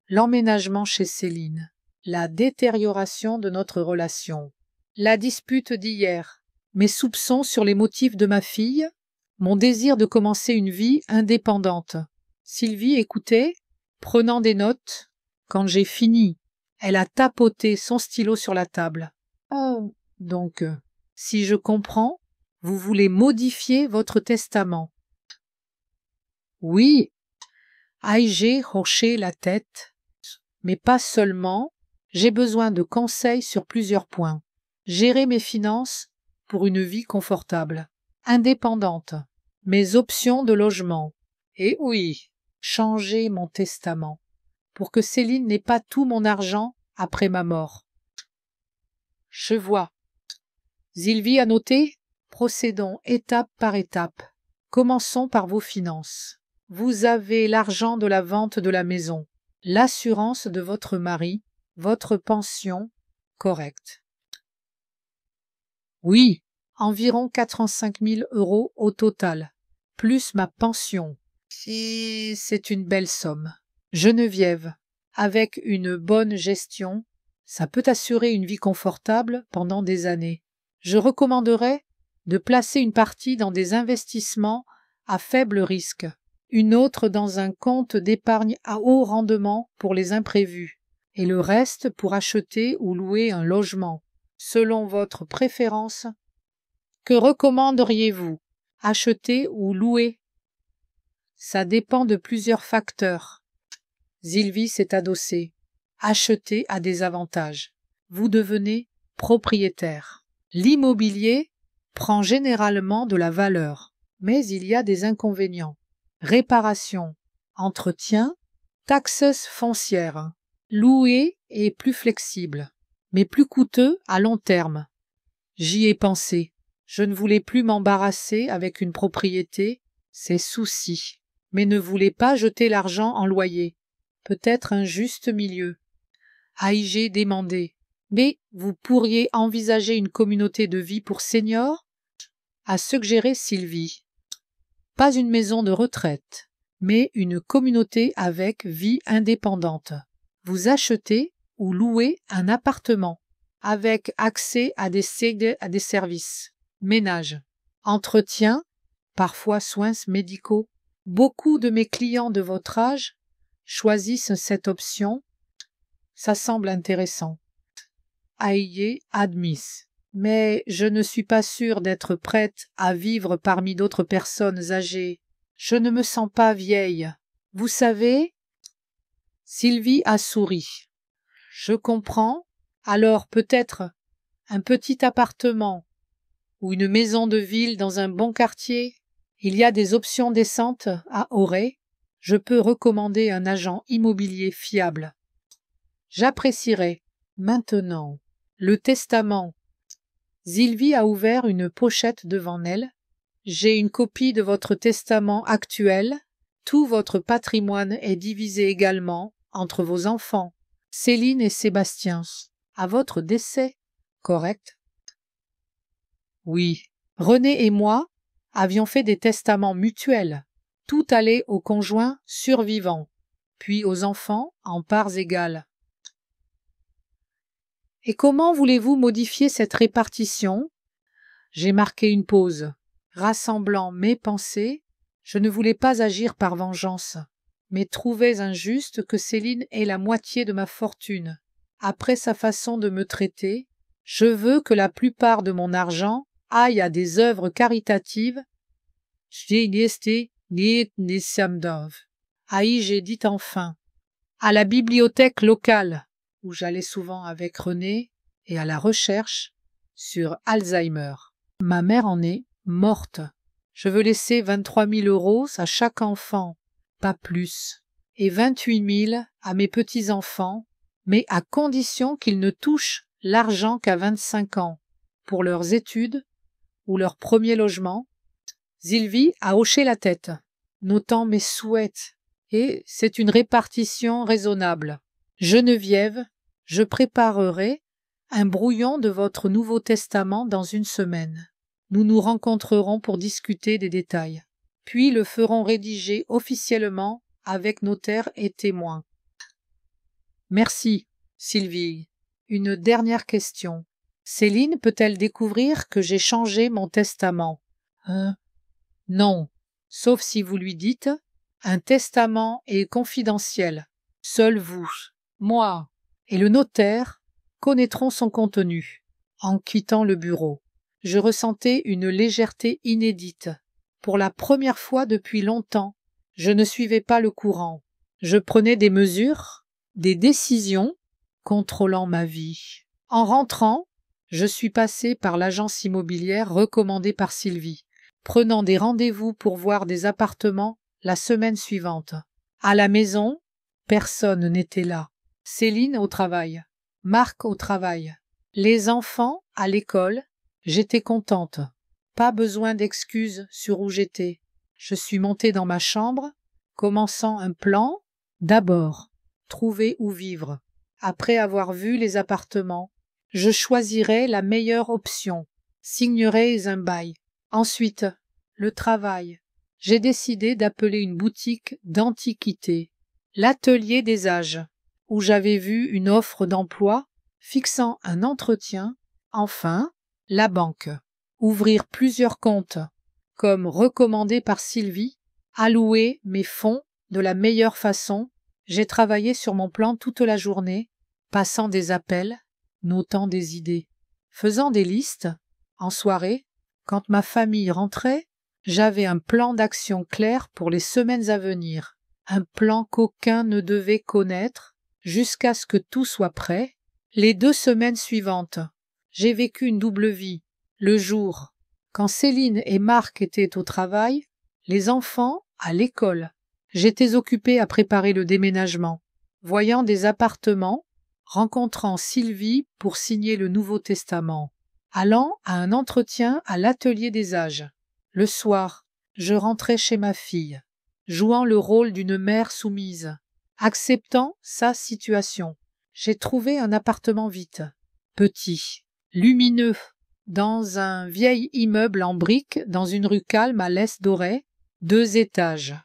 l'emménagement chez Céline, la détérioration de notre relation, la dispute d'hier, mes soupçons sur les motifs de ma fille, mon désir de commencer une vie indépendante. Sylvie écoutait, prenant des notes. Quand j'ai fini, elle a tapoté son stylo sur la table. Oh, donc, si je comprends, vous voulez modifier votre testament. Oui, Aïgé hochait la tête, mais pas seulement, j'ai besoin de conseils sur plusieurs points. Gérer mes finances pour une vie confortable, indépendante, mes options de logement, et oui, changer mon testament, pour que Céline n'ait pas tout mon argent après ma mort. Je vois. Sylvie a noté? Procédons étape par étape. Commençons par vos finances. Vous avez l'argent de la vente de la maison, l'assurance de votre mari, votre pension, correcte. Oui, environ 85 000 € au total, plus ma pension. C'est une belle somme. Geneviève, avec une bonne gestion, ça peut assurer une vie confortable pendant des années. Je recommanderais de placer une partie dans des investissements à faible risque, une autre dans un compte d'épargne à haut rendement pour les imprévus, et le reste pour acheter ou louer un logement, selon votre préférence. Que recommanderiez-vous? Acheter ou louer? Ça dépend de plusieurs facteurs. Sylvie s'est adossée. Acheter a des avantages. Vous devenez propriétaire. L'immobilier prend généralement de la valeur, mais il y a des inconvénients. Réparation, entretien, taxes foncières. Louer est plus flexible, mais plus coûteux à long terme. J'y ai pensé. Je ne voulais plus m'embarrasser avec une propriété, c'est souci, mais ne voulais pas jeter l'argent en loyer. Peut-être un juste milieu. Aïgé demandait. Mais vous pourriez envisager une communauté de vie pour seniors? A suggéré Sylvie. Pas une maison de retraite, mais une communauté avec vie indépendante. Vous achetez ou louez un appartement, avec accès à des services, ménage, entretien, parfois soins médicaux. Beaucoup de mes clients de votre âge choisissent cette option. Ça semble intéressant. Aïe admise. Mais je ne suis pas sûre d'être prête à vivre parmi d'autres personnes âgées. Je ne me sens pas vieille. Vous savez? Sylvie a souri. Je comprends. Alors peut-être un petit appartement ou une maison de ville dans un bon quartier. Il y a des options décentes à Auray. Je peux recommander un agent immobilier fiable. J'apprécierais. Maintenant, le testament. Sylvie a ouvert une pochette devant elle. J'ai une copie de votre testament actuel. Tout votre patrimoine est divisé également entre vos enfants, Céline et Sébastien. À votre décès, correct? Oui. René et moi avions fait des testaments mutuels. Tout allait au conjoint survivant, puis aux enfants en parts égales. Et comment voulez-vous modifier cette répartition? J'ai marqué une pause. Rassemblant mes pensées, je ne voulais pas agir par vengeance, mais trouvais injuste que Céline ait la moitié de ma fortune. Après sa façon de me traiter, je veux que la plupart de mon argent aille à des œuvres caritatives. J'ai dit enfin, à la bibliothèque locale, où j'allais souvent avec René, et à la recherche sur Alzheimer. Ma mère en est morte. Je veux laisser 23 000 € à chaque enfant, pas plus, et 28 000 à mes petits-enfants, mais à condition qu'ils ne touchent l'argent qu'à 25 ans, pour leurs études ou leur premier logement. Sylvie a hoché la tête, notant mes souhaits, et c'est une répartition raisonnable. Geneviève, je préparerai un brouillon de votre Nouveau Testament dans une semaine. Nous nous rencontrerons pour discuter des détails. puis le feront rédiger officiellement avec notaire et témoin. Merci, Sylvie. Une dernière question. Céline peut-elle découvrir que j'ai changé mon testament? Non, sauf si vous lui dites « Un testament est confidentiel. Seul vous, moi et le notaire connaîtront son contenu. » En quittant le bureau, je ressentais une légèreté inédite. Pour la première fois depuis longtemps, je ne suivais pas le courant. Je prenais des mesures, des décisions, contrôlant ma vie. En rentrant, je suis passé par l'agence immobilière recommandée par Sylvie, prenant des rendez-vous pour voir des appartements la semaine suivante. À la maison, personne n'était là. Céline au travail, Marc au travail, les enfants à l'école. J'étais contente. Pas besoin d'excuses sur où j'étais. Je suis montée dans ma chambre, commençant un plan. D'abord, trouver où vivre. Après avoir vu les appartements, je choisirai la meilleure option, signerai un bail. Ensuite, le travail. J'ai décidé d'appeler une boutique d'antiquités, l'Atelier des Âges, où j'avais vu une offre d'emploi fixant un entretien. Enfin, la banque. Ouvrir plusieurs comptes, comme recommandé par Sylvie, allouer mes fonds de la meilleure façon. J'ai travaillé sur mon plan toute la journée, passant des appels, notant des idées, faisant des listes. En soirée, quand ma famille rentrait, j'avais un plan d'action clair pour les semaines à venir, un plan qu'aucun ne devait connaître, jusqu'à ce que tout soit prêt. Les 2 semaines suivantes, j'ai vécu une double vie. Le jour, quand Céline et Marc étaient au travail, les enfants à l'école. J'étais occupée à préparer le déménagement, voyant des appartements, rencontrant Sylvie pour signer le Nouveau Testament, allant à un entretien à l'Atelier des Âges. Le soir, je rentrais chez ma fille, jouant le rôle d'une mère soumise, acceptant sa situation. J'ai trouvé un appartement vite, petit, lumineux, dans un vieil immeuble en briques dans une rue calme à l'est d'Auray, 2 étages,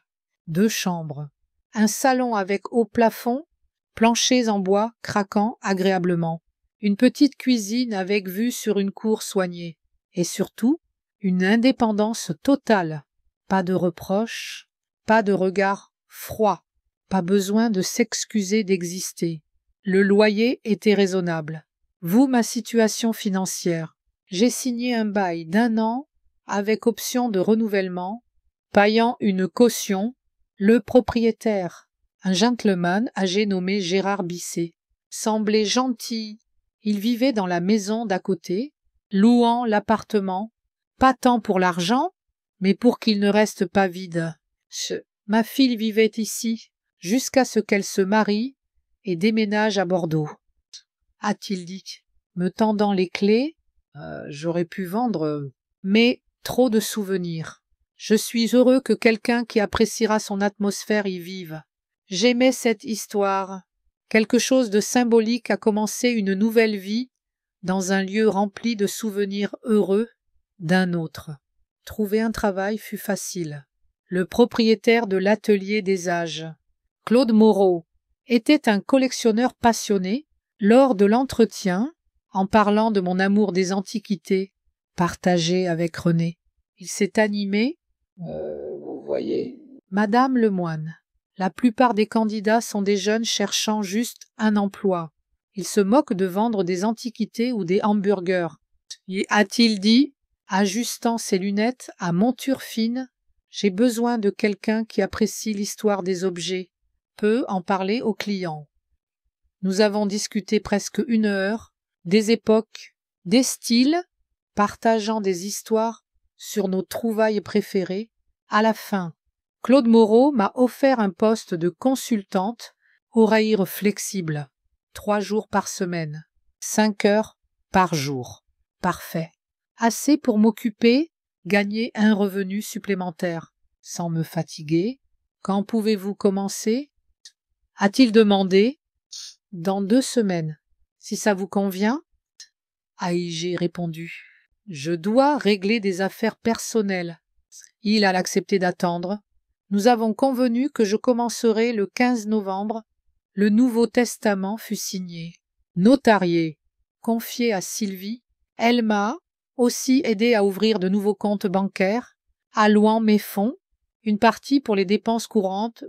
2 chambres, un salon avec haut plafond, planchers en bois craquant agréablement, une petite cuisine avec vue sur une cour soignée, et surtout une indépendance totale. Pas de reproches, pas de regard froid, pas besoin de s'excuser d'exister. Le loyer était raisonnable. Vous, ma situation financière. J'ai signé un bail d'1 an avec option de renouvellement, payant une caution. Le propriétaire, un gentleman âgé nommé Gérard Bisset, semblait gentil. Il vivait dans la maison d'à côté, louant l'appartement, pas tant pour l'argent, mais pour qu'il ne reste pas vide. Ma fille vivait ici, jusqu'à ce qu'elle se marie et déménage à Bordeaux, a-t-il dit, me tendant les clés. J'aurais pu vendre, mais trop de souvenirs. Je suis heureux que quelqu'un qui appréciera son atmosphère y vive. J'aimais cette histoire. Quelque chose de symbolique a commencé une nouvelle vie dans un lieu rempli de souvenirs heureux d'un autre. Trouver un travail fut facile. Le propriétaire de l'Atelier des Âges, Claude Moreau, était un collectionneur passionné. Lors de l'entretien, en parlant de mon amour des antiquités, partagé avec René, il s'est animé. Vous voyez. Madame Lemoine, la plupart des candidats sont des jeunes cherchant juste un emploi. Ils se moquent de vendre des antiquités ou des hamburgers, a-t-il dit, ajustant ses lunettes à monture fine. J'ai besoin de quelqu'un qui apprécie l'histoire des objets, peut en parler aux clients. Nous avons discuté presque 1 heure, des époques, des styles, partageant des histoires sur nos trouvailles préférées. À la fin, Claude Moreau m'a offert un poste de consultante, horaire flexible, 3 jours par semaine, 5 heures par jour. Parfait. Assez pour m'occuper, gagner un revenu supplémentaire, sans me fatiguer. Quand pouvez-vous commencer? A-t-il demandé. Dans 2 semaines. Si ça vous convient? J'ai répondu. Je dois régler des affaires personnelles. Il a accepté d'attendre. Nous avons convenu que je commencerai le 15 novembre. Le Nouveau Testament fut signé. Notarié, confié à Sylvie. Elle m'a aussi aidé à ouvrir de nouveaux comptes bancaires, allouant mes fonds, une partie pour les dépenses courantes,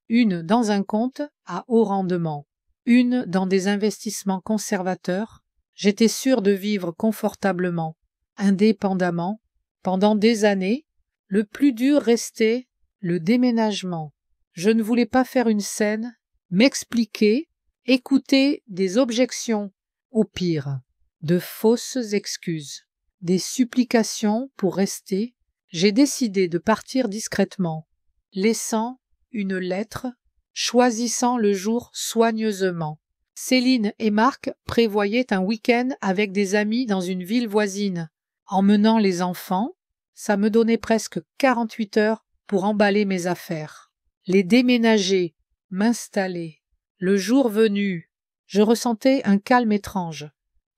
une dans un compte à haut rendement, une dans des investissements conservateurs. J'étais sûre de vivre confortablement, indépendamment. Pendant des années, le plus dur restait le déménagement. Je ne voulais pas faire une scène, m'expliquer, écouter des objections, au pire, de fausses excuses, des supplications pour rester. J'ai décidé de partir discrètement, laissant une lettre, choisissant le jour soigneusement. Céline et Marc prévoyaient un week-end avec des amis dans une ville voisine. Emmenant les enfants, ça me donnait presque 48 heures pour emballer mes affaires, les déménager, m'installer. Le jour venu, je ressentais un calme étrange,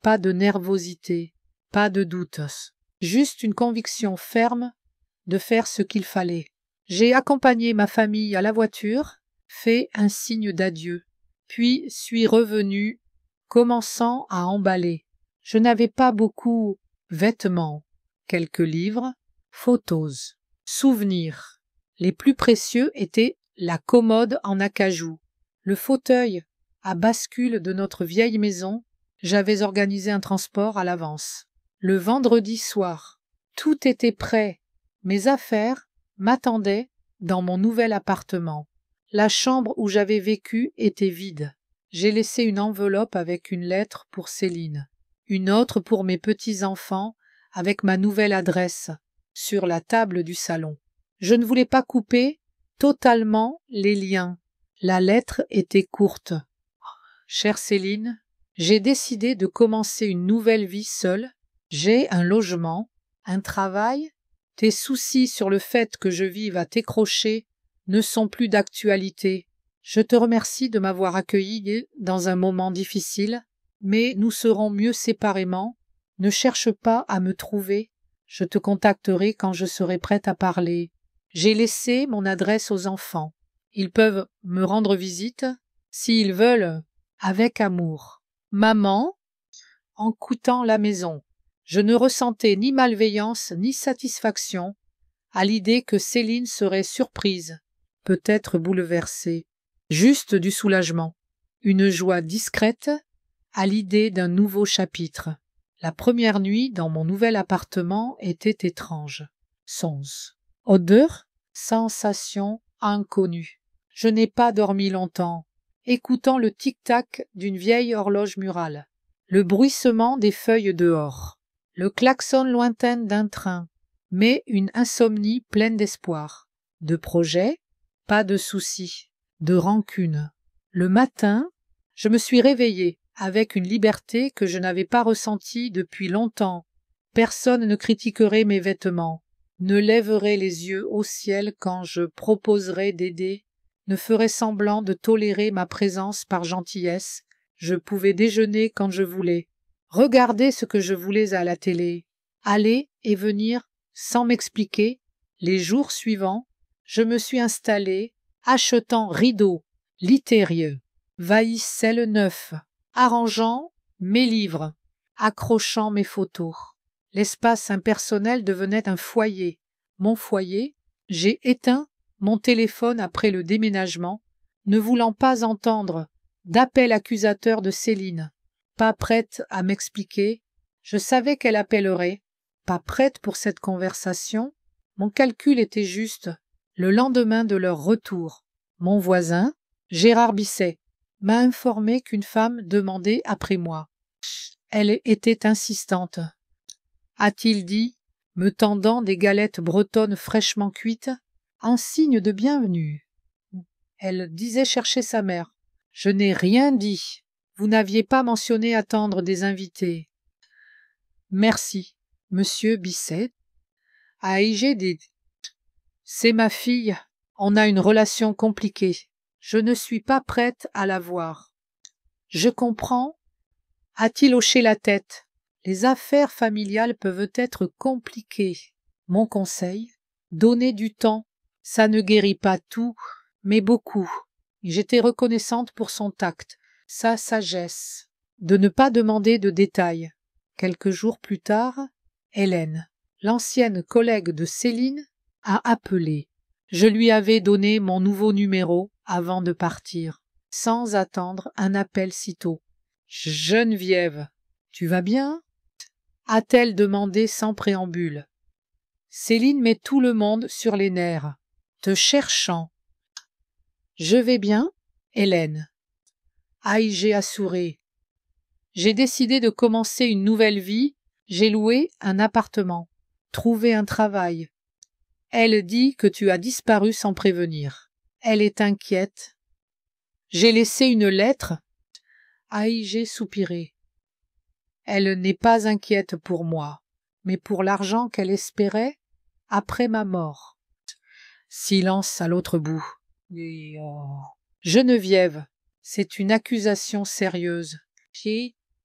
pas de nervosité, pas de doute, juste une conviction ferme de faire ce qu'il fallait. J'ai accompagné ma famille à la voiture, fait un signe d'adieu, puis suis revenu, commençant à emballer. Je n'avais pas beaucoup vêtements, quelques livres, photos, souvenirs. Les plus précieux étaient la commode en acajou, le fauteuil à bascule de notre vieille maison. J'avais organisé un transport à l'avance. Le vendredi soir, tout était prêt. Mes affaires m'attendaient dans mon nouvel appartement. La chambre où j'avais vécu était vide. J'ai laissé une enveloppe avec une lettre pour Céline, une autre pour mes petits-enfants avec ma nouvelle adresse, sur la table du salon. Je ne voulais pas couper totalement les liens. La lettre était courte. Chère Céline, j'ai décidé de commencer une nouvelle vie seule. J'ai un logement, un travail. Tes soucis sur le fait que je vive à t'écrocher ne sont plus d'actualité. Je te remercie de m'avoir accueilli dans un moment difficile, mais nous serons mieux séparément. Ne cherche pas à me trouver. Je te contacterai quand je serai prête à parler. J'ai laissé mon adresse aux enfants. Ils peuvent me rendre visite s'ils veulent, avec amour. Maman, en quittant la maison, je ne ressentais ni malveillance ni satisfaction à l'idée que Céline serait surprise, peut-être bouleversée, juste du soulagement, une joie discrète à l'idée d'un nouveau chapitre. La première nuit dans mon nouvel appartement était étrange. Sens, odeur, sensation inconnue. Je n'ai pas dormi longtemps, écoutant le tic-tac d'une vieille horloge murale, le bruissement des feuilles dehors, le klaxon lointain d'un train, mais une insomnie pleine d'espoir, de projets, pas de soucis, de rancune. Le matin, je me suis réveillée avec une liberté que je n'avais pas ressentie depuis longtemps. Personne ne critiquerait mes vêtements, ne lèverait les yeux au ciel quand je proposerais d'aider, ne ferait semblant de tolérer ma présence par gentillesse. Je pouvais déjeuner quand je voulais, regarder ce que je voulais à la télé, aller et venir sans m'expliquer. Les jours suivants, je me suis installée, achetant rideaux, litérieux, vaisselle neuf, arrangeant mes livres, accrochant mes photos. L'espace impersonnel devenait un foyer. Mon foyer, j'ai éteint mon téléphone après le déménagement, ne voulant pas entendre d'appel accusateur de Céline. Pas prête à m'expliquer, je savais qu'elle appellerait. Pas prête pour cette conversation, mon calcul était juste. Le lendemain de leur retour, mon voisin, Gérard Bisset, m'a informé qu'une femme demandait après moi. Elle était insistante. A-t-il dit, me tendant des galettes bretonnes fraîchement cuites, en signe de bienvenue. Elle disait chercher sa mère. Je n'ai rien dit. Vous n'aviez pas mentionné attendre des invités. Merci, monsieur Bisset. C'est ma fille. On a une relation compliquée. Je ne suis pas prête à la voir. Je comprends. A-t-il hoché la tête? Les affaires familiales peuvent être compliquées. Mon conseil, Donner du temps, ça ne guérit pas tout, mais beaucoup. J'étais reconnaissante pour son tact, sa sagesse, de ne pas demander de détails. Quelques jours plus tard, Hélène, l'ancienne collègue de Céline, a appelé. Je lui avais donné mon nouveau numéro avant de partir, sans attendre un appel sitôt. « Geneviève, tu vas bien ?» a-t-elle demandé sans préambule. Céline met tout le monde sur les nerfs, te cherchant. « Je vais bien, Hélène. » Aïe, j'ai assuré. J'ai décidé de commencer une nouvelle vie, j'ai loué un appartement, trouvé un travail. Elle dit que tu as disparu sans prévenir. Elle est inquiète. J'ai laissé une lettre. Aïe, j'ai soupiré. Elle n'est pas inquiète pour moi, mais pour l'argent qu'elle espérait après ma mort. Silence à l'autre bout. Geneviève, c'est une accusation sérieuse.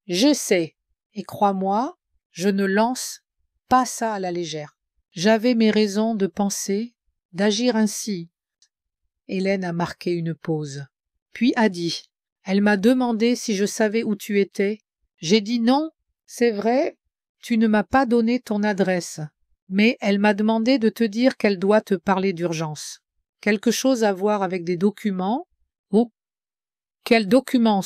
Je sais, et crois-moi, je ne lance pas ça à la légère. J'avais mes raisons de penser, d'agir ainsi. Hélène a marqué une pause, puis a dit, elle m'a demandé si je savais où tu étais. J'ai dit non, c'est vrai, tu ne m'as pas donné ton adresse, mais elle m'a demandé de te dire qu'elle doit te parler d'urgence. Quelque chose à voir avec des documents. Oh, quels documents?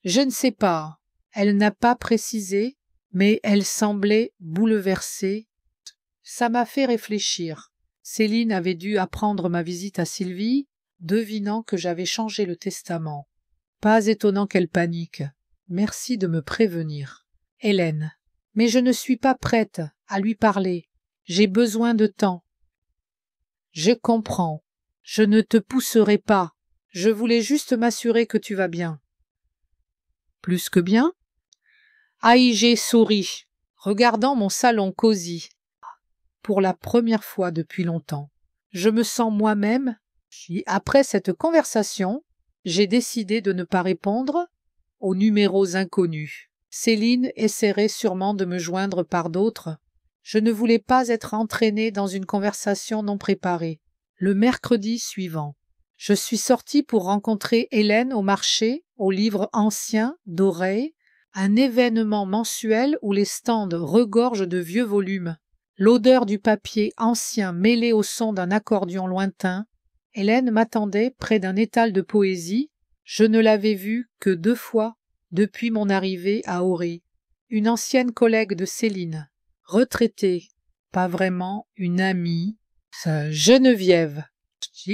Je ne sais pas. Elle n'a pas précisé, mais elle semblait bouleversée. Ça m'a fait réfléchir. Céline avait dû apprendre ma visite à Sylvie, devinant que j'avais changé le testament. Pas étonnant qu'elle panique. Merci de me prévenir. Hélène, mais je ne suis pas prête à lui parler. J'ai besoin de temps. Je comprends. Je ne te pousserai pas. Je voulais juste m'assurer que tu vas bien. Plus que bien? Aïe, j'ai souri, regardant mon salon cosy. Pour la première fois depuis longtemps, je me sens moi-même. Après cette conversation, j'ai décidé de ne pas répondre aux numéros inconnus. Céline essaierait sûrement de me joindre par d'autres. Je ne voulais pas être entraînée dans une conversation non préparée. Le mercredi suivant, je suis sortie pour rencontrer Hélène au marché, aux livres anciens, d'oreilles, un événement mensuel où les stands regorgent de vieux volumes. L'odeur du papier ancien mêlée au son d'un accordion lointain. Hélène m'attendait près d'un étal de poésie. Je ne l'avais vue que 2 fois depuis mon arrivée à Auray. Une ancienne collègue de Céline, retraitée, pas vraiment une amie, Geneviève,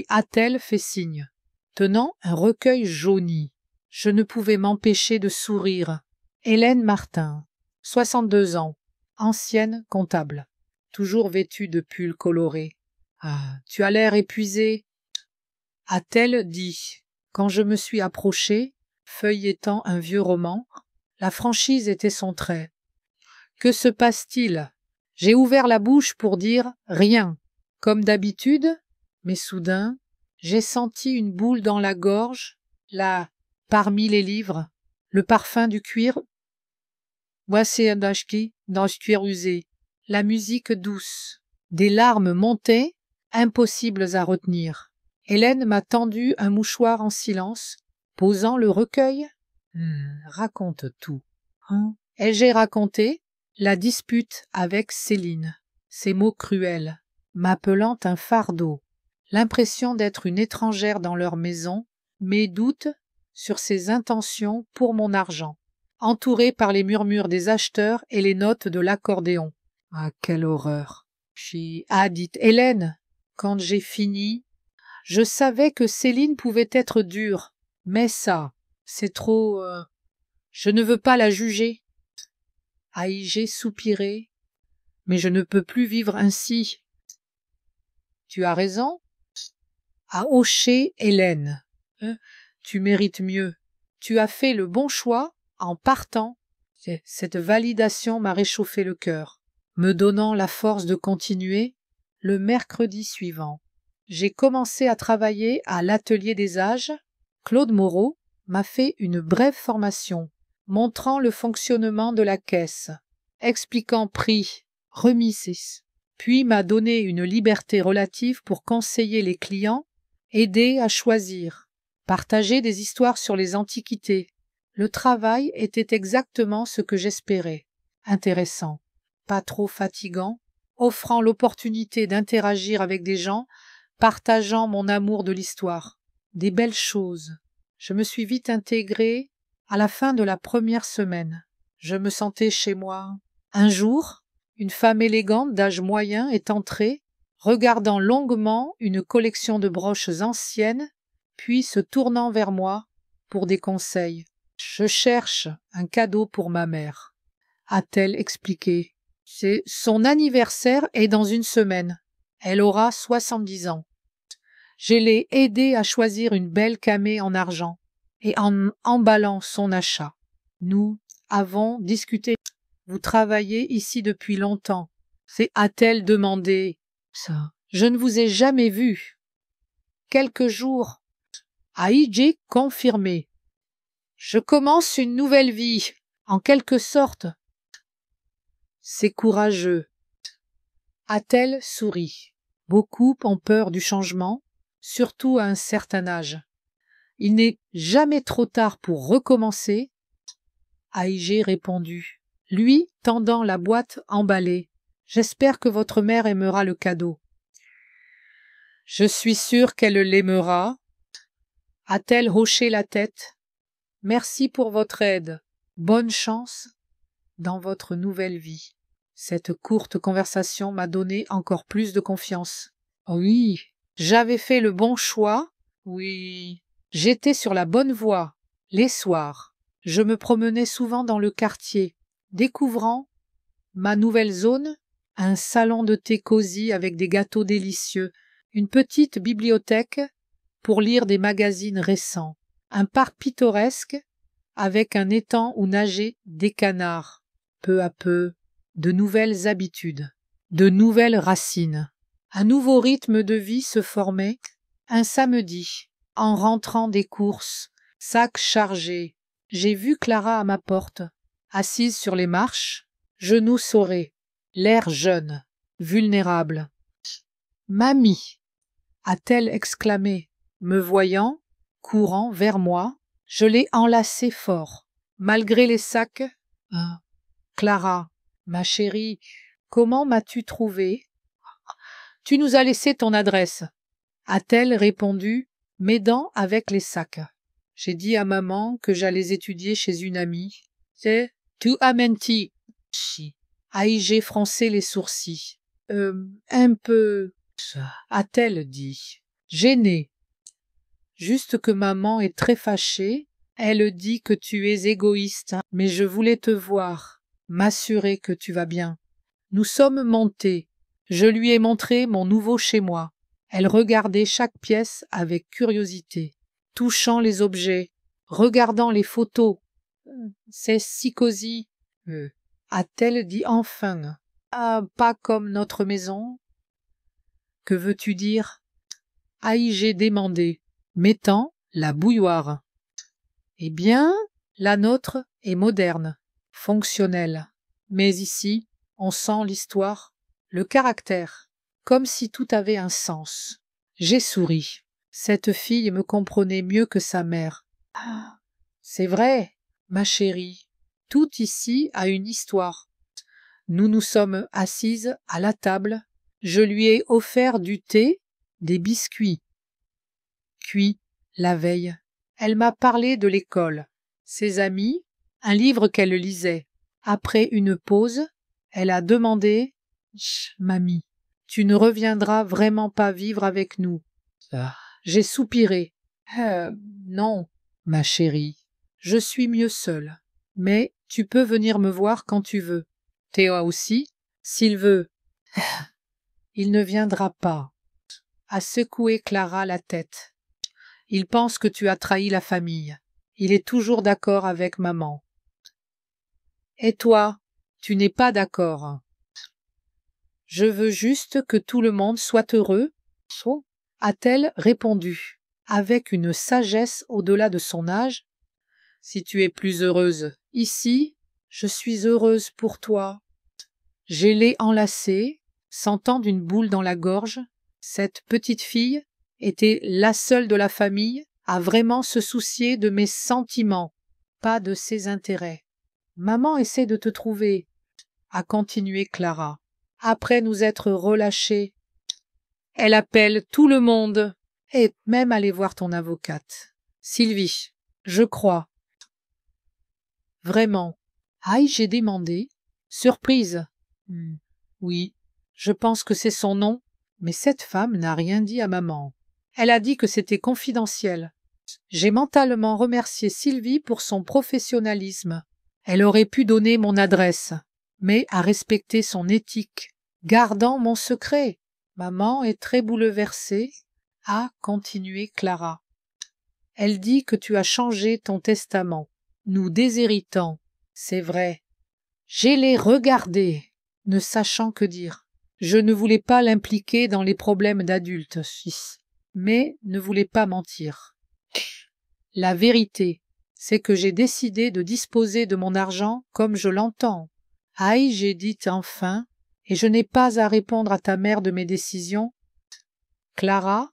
a-t-elle fait signe, tenant un recueil jauni. Je ne pouvais m'empêcher de sourire. Hélène Martin, 62 ans, ancienne comptable, toujours vêtue de pull coloré. « Ah, tu as l'air épuisée, » a-t-elle dit, quand je me suis approchée, feuilletant un vieux roman. La franchise était son trait. Que se passe-t-il? J'ai ouvert la bouche pour dire rien, comme d'habitude, mais soudain, j'ai senti une boule dans la gorge, là, parmi les livres, le parfum du cuir. Voici un dashki dans le cuir usé, la musique douce. Des larmes montaient, impossibles à retenir. Hélène m'a tendu un mouchoir en silence, posant le recueil. Raconte tout. Et j'ai raconté la dispute avec Céline, ces mots cruels, m'appelant un fardeau, l'impression d'être une étrangère dans leur maison, mes doutes sur ses intentions pour mon argent, entourée par les murmures des acheteurs et les notes de l'accordéon. Ah, quelle horreur! Dit Hélène, quand j'ai fini. Je savais que Céline pouvait être dure, mais ça, c'est trop... Je ne veux pas la juger. Aïe, j'ai soupiré. Mais je ne peux plus vivre ainsi. Tu as raison. A hoché Hélène. Tu mérites mieux. Tu as fait le bon choix en partant. Cette validation m'a réchauffé le cœur, me donnant la force de continuer. Le mercredi suivant, j'ai commencé à travailler à l'Atelier des âges. Claude Moreau m'a fait une brève formation, montrant le fonctionnement de la caisse, expliquant prix, remises, puis m'a donné une liberté relative pour conseiller les clients, aider à choisir, partager des histoires sur les antiquités. Le travail était exactement ce que j'espérais. Intéressant, pas trop fatigant, offrant l'opportunité d'interagir avec des gens, partageant mon amour de l'histoire. Des belles choses. Je me suis vite intégrée à la fin de la première semaine. Je me sentais chez moi. Un jour, une femme élégante d'âge moyen est entrée, regardant longuement une collection de broches anciennes, puis se tournant vers moi pour des conseils. « Je cherche un cadeau pour ma mère », a-t-elle expliqué. « Son anniversaire est dans une semaine. Elle aura 70 ans. Je l'ai aidée à choisir une belle camée en argent et en emballant son achat. Nous avons discuté. Vous travaillez ici depuis longtemps. A-t-elle demandé. Ça. Je ne vous ai jamais vu. Quelques jours. Aïdjé confirmé. Je commence une nouvelle vie, en quelque sorte. C'est courageux. A-t-elle souri. Beaucoup ont peur du changement, surtout à un certain âge. Il n'est jamais trop tard pour recommencer. Aïgé répondu, lui tendant la boîte emballée. J'espère que votre mère aimera le cadeau. Je suis sûre qu'elle l'aimera. A-t-elle hoché la tête? Merci pour votre aide. Bonne chance dans votre nouvelle vie. Cette courte conversation m'a donné encore plus de confiance. Oui, j'avais fait le bon choix. Oui, j'étais sur la bonne voie. Les soirs, je me promenais souvent dans le quartier, découvrant ma nouvelle zone, un salon de thé cosy avec des gâteaux délicieux, une petite bibliothèque pour lire des magazines récents, un parc pittoresque avec un étang où nageaient des canards. Peu à peu, de nouvelles habitudes, de nouvelles racines. Un nouveau rythme de vie se formait. Un samedi, en rentrant des courses, sac chargé, j'ai vu Clara à ma porte, assise sur les marches, genoux saurés, l'air jeune, vulnérable. « Mamie !» a-t-elle exclamé, me voyant, courant vers moi. Je l'ai enlacée fort, malgré les sacs. « Clara, ma chérie, comment m'as-tu trouvée ? Tu nous as laissé ton adresse. » a-t-elle répondu, m'aidant avec les sacs. J'ai dit à maman que j'allais étudier chez une amie. C'est tu as menti. Aïgé fronçait les sourcils. Un peu, a-t-elle dit, gênée. Juste que maman est très fâchée. Elle dit que tu es égoïste, mais je voulais te voir, m'assurer que tu vas bien. Nous sommes montés. Je lui ai montré mon nouveau chez-moi. Elle regardait chaque pièce avec curiosité, touchant les objets, regardant les photos. « C'est si cosy, a-t-elle dit enfin. « Ah, pas comme notre maison. »« Que veux-tu dire ?» Aïgé demandé, mettant la bouilloire. « Eh bien, la nôtre est moderne, fonctionnelle. Mais ici, on sent l'histoire, le caractère. » Comme si tout avait un sens. J'ai souri. Cette fille me comprenait mieux que sa mère. Ah, c'est vrai, ma chérie. Tout ici a une histoire. Nous nous sommes assises à la table. Je lui ai offert du thé, des biscuits. Cuits la veille. Elle m'a parlé de l'école, ses amis, un livre qu'elle lisait. Après une pause, elle a demandé « Chut, mamie. Tu ne reviendras vraiment pas vivre avec nous. » J'ai soupiré. Non, ma chérie. Je suis mieux seule. Mais tu peux venir me voir quand tu veux. Théo aussi, s'il veut. Il ne viendra pas. A secoué Clara la tête. Il pense que tu as trahi la famille. Il est toujours d'accord avec maman. Et toi, tu n'es pas d'accord. Je veux juste que tout le monde soit heureux, a-t-elle répondu, avec une sagesse au-delà de son âge. Si tu es plus heureuse ici, je suis heureuse pour toi. Je l'ai enlacée, sentant d'une boule dans la gorge. Cette petite fille était la seule de la famille à vraiment se soucier de mes sentiments, pas de ses intérêts. « Maman essaie de te trouver, » a continué Clara. « Après nous être relâchés, elle appelle tout le monde et même aller voir ton avocate. Sylvie, je crois. » Vraiment. Aïe, j'ai demandé. Surprise. Oui, je pense que c'est son nom, mais cette femme n'a rien dit à maman. Elle a dit que c'était confidentiel. J'ai mentalement remercié Sylvie pour son professionnalisme. Elle aurait pu donner mon adresse, mais a respecté son éthique, gardant mon secret. Maman est très bouleversée, a continué Clara. Elle dit que tu as changé ton testament, nous déshéritant. C'est vrai. J'ai les regardés, ne sachant que dire. Je ne voulais pas l'impliquer dans les problèmes d'adultes, mais ne voulais pas mentir. La vérité, c'est que j'ai décidé de disposer de mon argent comme je l'entends. Aïe, j'ai dit enfin, et je n'ai pas à répondre à ta mère de mes décisions. Clara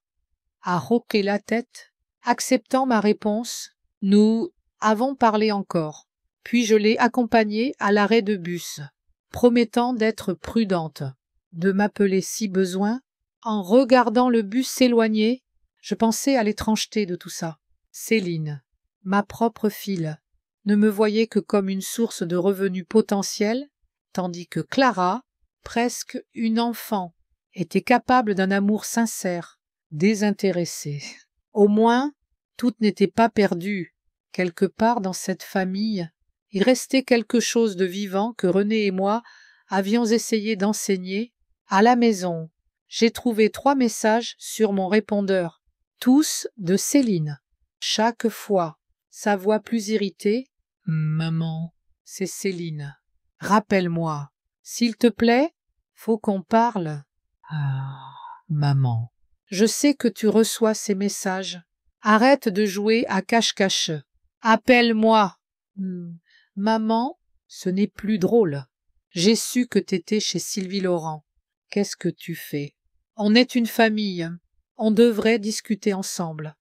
a hoqué la tête, acceptant ma réponse. Nous avons parlé encore, puis je l'ai accompagnée à l'arrêt de bus, promettant d'être prudente, de m'appeler si besoin. En regardant le bus s'éloigner, je pensais à l'étrangeté de tout ça. Céline, ma propre fille, ne me voyait que comme une source de revenus potentiels, tandis que Clara, presque une enfant, était capable d'un amour sincère, désintéressé. Au moins, tout n'était pas perdu. Quelque part dans cette famille, il restait quelque chose de vivant que René et moi avions essayé d'enseigner. À la maison, j'ai trouvé 3 messages sur mon répondeur, tous de Céline. Chaque fois, sa voix plus irritée. « Maman, c'est Céline. Rappelle-moi. S'il te plaît, faut qu'on parle. » Ah, maman. Je sais que tu reçois ces messages. Arrête de jouer à cache-cache. Appelle-moi. Maman, ce n'est plus drôle. J'ai su que t'étais chez Sylvie Laurent. Qu'est-ce que tu fais? On est une famille. On devrait discuter ensemble.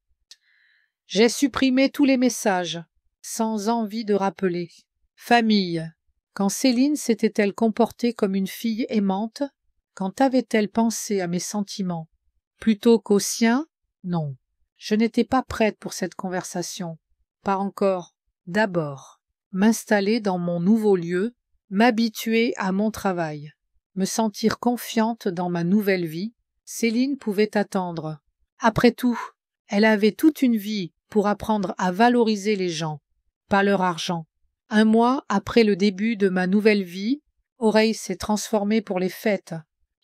J'ai supprimé tous les messages, sans envie de rappeler. Famille. Quand Céline s'était-elle comportée comme une fille aimante? Quand avait-elle pensé à mes sentiments? Plutôt qu'aux siens? Non. Je n'étais pas prête pour cette conversation. Pas encore. D'abord, m'installer dans mon nouveau lieu, m'habituer à mon travail, me sentir confiante dans ma nouvelle vie. Céline pouvait attendre. Après tout, elle avait toute une vie pour apprendre à valoriser les gens, pas leur argent. 1 mois après le début de ma nouvelle vie, Oreille s'est transformée pour les fêtes.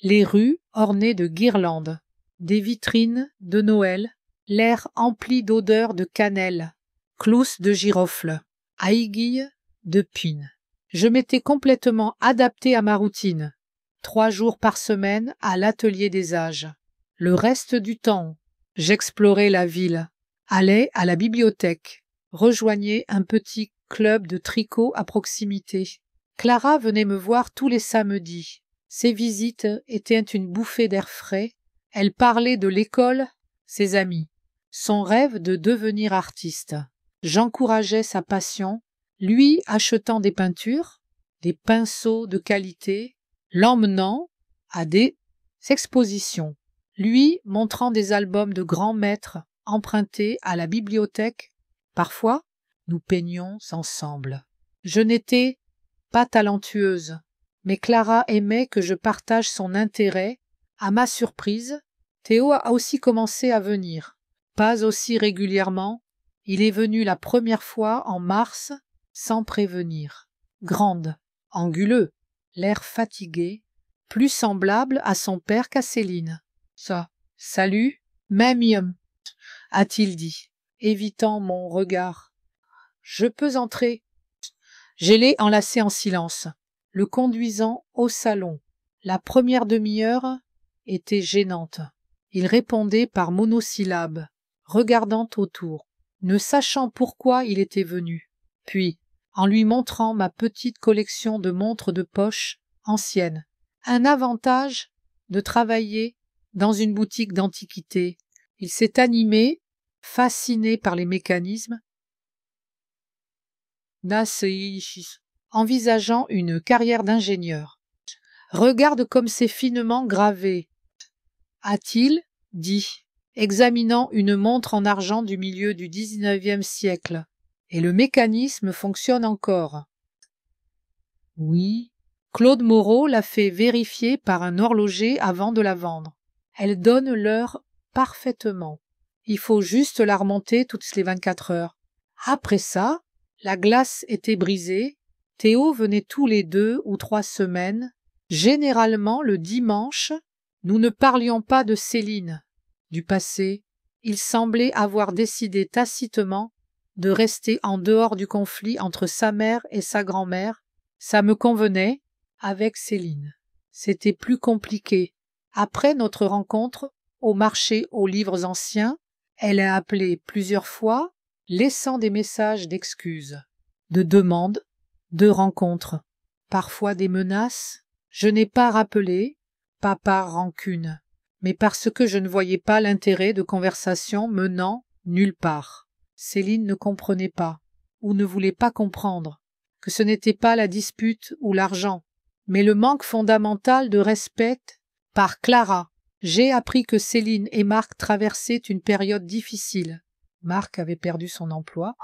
Les rues ornées de guirlandes, des vitrines de Noël, l'air empli d'odeurs de cannelle, clous de girofle, aiguilles de pin. Je m'étais complètement adaptée à ma routine. 3 jours par semaine à l'atelier des âges. Le reste du temps, j'explorais la ville, allais à la bibliothèque, rejoignais un petit club de tricot à proximité. Clara venait me voir tous les samedis. Ses visites étaient une bouffée d'air frais. Elle parlait de l'école, ses amis, son rêve de devenir artiste. J'encourageais sa passion, lui achetant des peintures, des pinceaux de qualité, l'emmenant à des expositions, lui montrant des albums de grands maîtres empruntés à la bibliothèque. Parfois, nous peignions ensemble. Je n'étais pas talentueuse, mais Clara aimait que je partage son intérêt. À ma surprise, Théo a aussi commencé à venir. Pas aussi régulièrement. Il est venu la première fois en mars, sans prévenir. Grande, anguleux, l'air fatigué, plus semblable à son père qu'à Céline. Ça, salut, mamie, a-t-il dit, évitant mon regard. Je peux entrer. Je l'ai enlacé en silence, le conduisant au salon. La première demi-heure était gênante. Il répondait par monosyllabes, regardant autour, ne sachant pourquoi il était venu. Puis, en lui montrant ma petite collection de montres de poche anciennes, un avantage de travailler dans une boutique d'antiquités. Il s'est animé, fasciné par les mécanismes, envisageant une carrière d'ingénieur. Regarde comme c'est finement gravé, a-t-il dit, examinant une montre en argent du milieu du XIXe siècle. Et le mécanisme fonctionne encore. Oui. Claude Moreau l'a fait vérifier par un horloger avant de la vendre. Elle donne l'heure parfaitement. Il faut juste la remonter toutes les 24 heures. Après ça, la glace était brisée. Théo venait tous les 2 ou 3 semaines. Généralement le dimanche, nous ne parlions pas de Céline, du passé. Il semblait avoir décidé tacitement de rester en dehors du conflit entre sa mère et sa grand-mère. Ça me convenait avec Céline. C'était plus compliqué. Après notre rencontre au marché aux livres anciens, elle a appelé plusieurs fois, laissant des messages d'excuses, de demandes, de rencontres, parfois des menaces. Je n'ai pas rappelé, pas par rancune, mais parce que je ne voyais pas l'intérêt de conversations menant nulle part. Céline ne comprenait pas, ou ne voulait pas comprendre, que ce n'était pas la dispute ou l'argent, mais le manque fondamental de respect par Clara. J'ai appris que Céline et Marc traversaient une période difficile. Marc avait perdu son emploi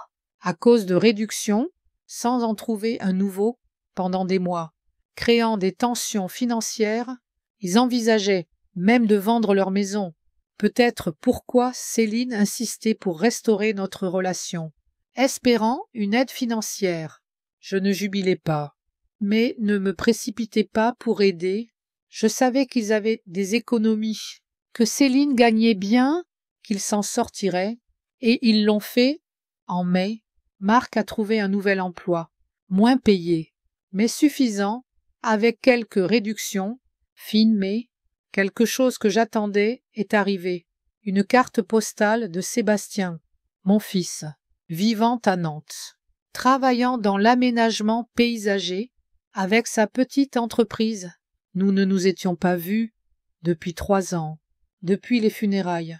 à cause de réductions, sans en trouver un nouveau pendant des mois. Créant des tensions financières, ils envisageaient même de vendre leur maison. Peut-être pourquoi Céline insistait pour restaurer notre relation, espérant une aide financière. Je ne jubilais pas, mais ne me précipitais pas pour aider. Je savais qu'ils avaient des économies, que Céline gagnait bien, qu'ils s'en sortiraient, et ils l'ont fait. En mai, Marc a trouvé un nouvel emploi, moins payé, mais suffisant, avec quelques réductions, fin mai. Quelque chose que j'attendais est arrivé. Une carte postale de Sébastien, mon fils, vivant à Nantes, travaillant dans l'aménagement paysager avec sa petite entreprise. Nous ne nous étions pas vus depuis 3 ans, depuis les funérailles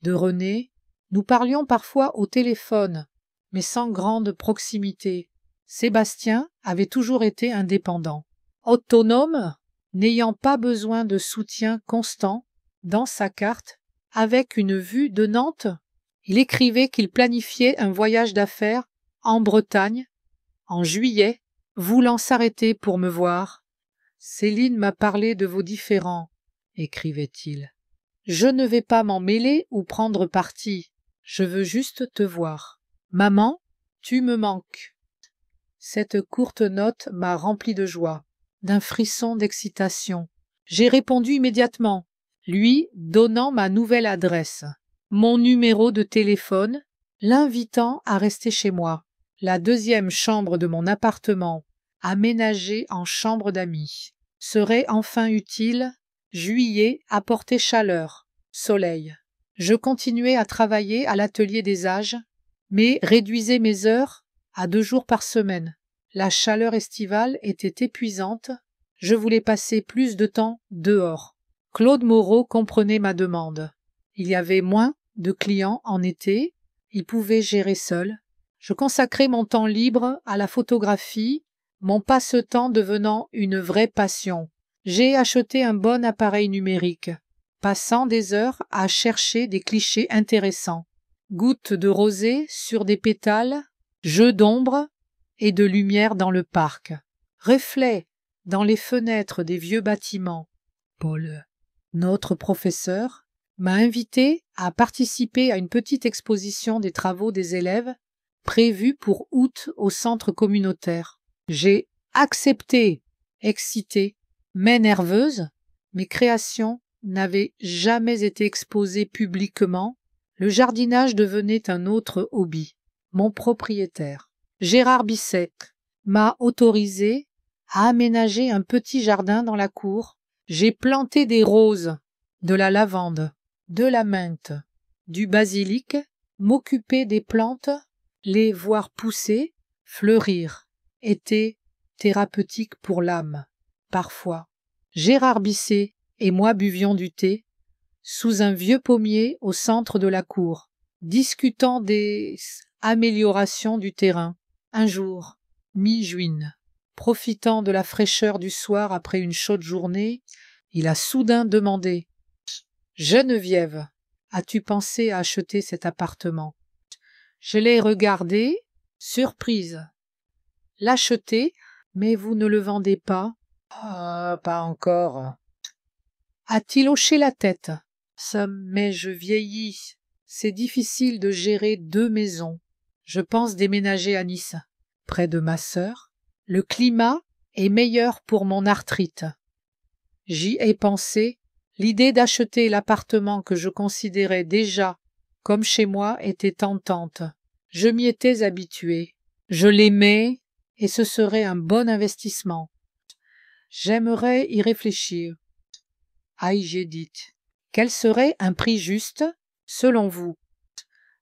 de René. Nous parlions parfois au téléphone, mais sans grande proximité. Sébastien avait toujours été indépendant, autonome, n'ayant pas besoin de soutien constant dans sa carte, avec une vue de Nantes. Il écrivait qu'il planifiait un voyage d'affaires en Bretagne, en juillet, voulant s'arrêter pour me voir. Céline m'a parlé de vos différends, écrivait-il. Je ne vais pas m'en mêler ou prendre parti, je veux juste te voir. Maman, tu me manques. Cette courte note m'a rempli de joie, d'un frisson d'excitation. J'ai répondu immédiatement, lui donnant ma nouvelle adresse, mon numéro de téléphone, l'invitant à rester chez moi. La 2e chambre de mon appartement, aménagée en chambre d'amis, serait enfin utile. Juillet apportait chaleur, soleil. Je continuais à travailler à l'atelier des âges, mais réduisais mes heures à 2 jours par semaine. La chaleur estivale était épuisante. Je voulais passer plus de temps dehors. Claude Moreau comprenait ma demande. Il y avait moins de clients en été. Il pouvait gérer seul. Je consacrais mon temps libre à la photographie, mon passe-temps devenant une vraie passion. J'ai acheté un bon appareil numérique, passant des heures à chercher des clichés intéressants. Gouttes de rosée sur des pétales, jeux d'ombre et de lumière dans le parc, reflets dans les fenêtres des vieux bâtiments. Paul, notre professeur, m'a invité à participer à une petite exposition des travaux des élèves prévue pour août au centre communautaire. J'ai accepté, excitée, mais nerveuse. Mes créations n'avaient jamais été exposées publiquement. Le jardinage devenait un autre hobby. Mon propriétaire, Gérard Bissec, m'a autorisé à aménager un petit jardin dans la cour. J'ai planté des roses, de la lavande, de la menthe, du basilic, m'occuper des plantes, les voir pousser, fleurir, était thérapeutique pour l'âme. Parfois, Gérard Bissec et moi buvions du thé, sous un vieux pommier au centre de la cour, discutant des améliorations du terrain. Un jour, mi-juin, profitant de la fraîcheur du soir après une chaude journée, il a soudain demandé « Geneviève, as-tu pensé à acheter cet appartement ?» Je l'ai regardé, surprise. « L'acheter, mais vous ne le vendez pas ?»« Ah, pas encore. » A-t-il hoché la tête? « Mais je vieillis. C'est difficile de gérer 2 maisons. Je pense déménager à Nice, près de ma sœur. Le climat est meilleur pour mon arthrite. » J'y ai pensé. L'idée d'acheter l'appartement que je considérais déjà comme chez moi était tentante. Je m'y étais habitué. Je l'aimais et ce serait un bon investissement. J'aimerais y réfléchir. J'ai dit. Quel serait un prix juste, selon vous?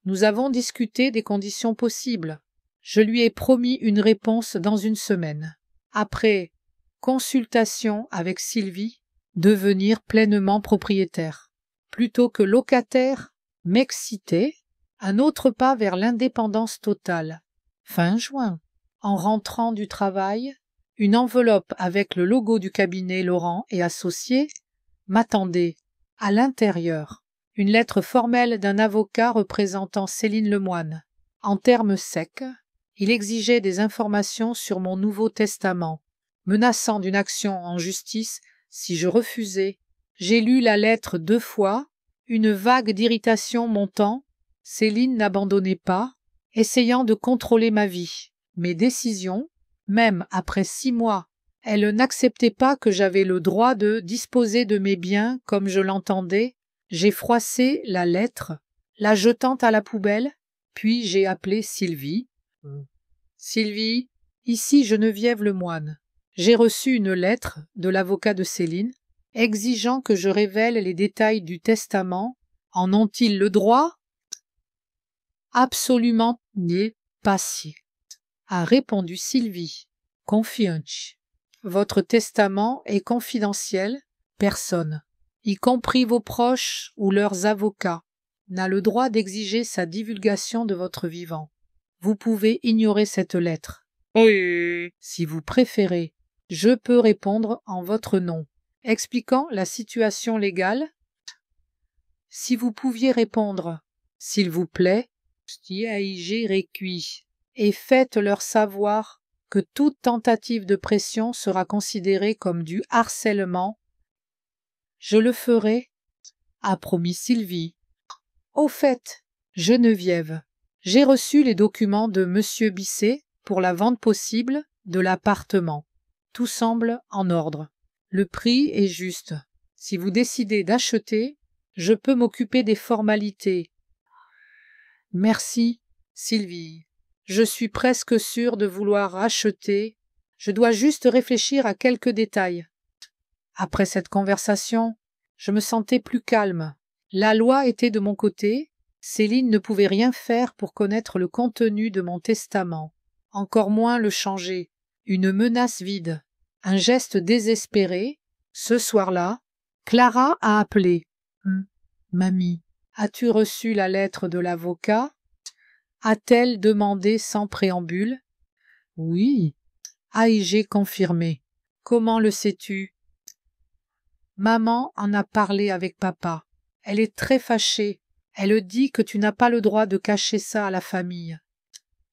Nous avons discuté des conditions possibles. Je lui ai promis une réponse dans 1 semaine. Après consultation avec Sylvie, devenir pleinement propriétaire. Plutôt que locataire, m'exciter, un autre pas vers l'indépendance totale. Fin juin, en rentrant du travail, une enveloppe avec le logo du cabinet Laurent et Associés m'attendait. À l'intérieur, une lettre formelle d'un avocat représentant Céline Lemoine. En termes secs, il exigeait des informations sur mon nouveau testament, menaçant d'une action en justice si je refusais. J'ai lu la lettre 2 fois, une vague d'irritation montant. Céline n'abandonnait pas, essayant de contrôler ma vie, mes décisions, même après 6 mois. Elle n'acceptait pas que j'avais le droit de disposer de mes biens comme je l'entendais. J'ai froissé la lettre, la jetant à la poubelle, puis j'ai appelé Sylvie. « Sylvie, ici Geneviève Lemoine. J'ai reçu une lettre de l'avocat de Céline, exigeant que je révèle les détails du testament. En ont-ils le droit? » Absolument pas si, a répondu Sylvie, confiante. Votre testament est confidentiel, personne, y compris vos proches ou leurs avocats, n'a le droit d'exiger sa divulgation de votre vivant. Vous pouvez ignorer cette lettre. Oui. Si vous préférez, je peux répondre en votre nom, expliquant la situation légale. Si vous pouviez répondre, s'il vous plaît, et faites-leur savoir que toute tentative de pression sera considérée comme du harcèlement. Je le ferai, a promis Sylvie. Au fait, Geneviève, j'ai reçu les documents de Monsieur Bisset pour la vente possible de l'appartement. Tout semble en ordre. Le prix est juste. Si vous décidez d'acheter, je peux m'occuper des formalités. Merci, Sylvie. Je suis presque sûre de vouloir acheter. Je dois juste réfléchir à quelques détails. Après cette conversation, je me sentais plus calme. La loi était de mon côté. Céline ne pouvait rien faire pour connaître le contenu de mon testament, encore moins le changer. Une menace vide, un geste désespéré. Ce soir-là, Clara a appelé. « Mamie, as-tu reçu la lettre de l'avocat ?» a-t-elle demandé sans préambule. « Oui. » J'ai confirmé. « Comment le sais-tu » ? Maman en a parlé avec papa. Elle est très fâchée. Elle dit que tu n'as pas le droit de cacher ça à la famille.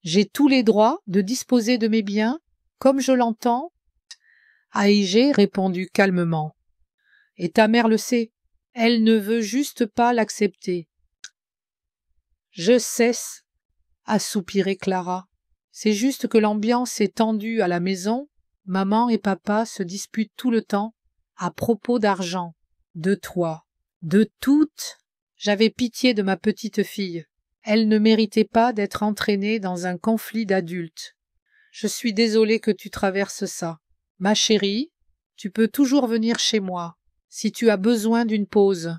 J'ai tous les droits de disposer de mes biens, comme je l'entends. J'ai répondu calmement. Et ta mère le sait. Elle ne veut juste pas l'accepter. Je cesse, a soupiré Clara. C'est juste que l'ambiance est tendue à la maison. Maman et papa se disputent tout le temps à propos d'argent, de toi, de toutes. J'avais pitié de ma petite fille. Elle ne méritait pas d'être entraînée dans un conflit d'adultes. Je suis désolée que tu traverses ça. Ma chérie, tu peux toujours venir chez moi, si tu as besoin d'une pause.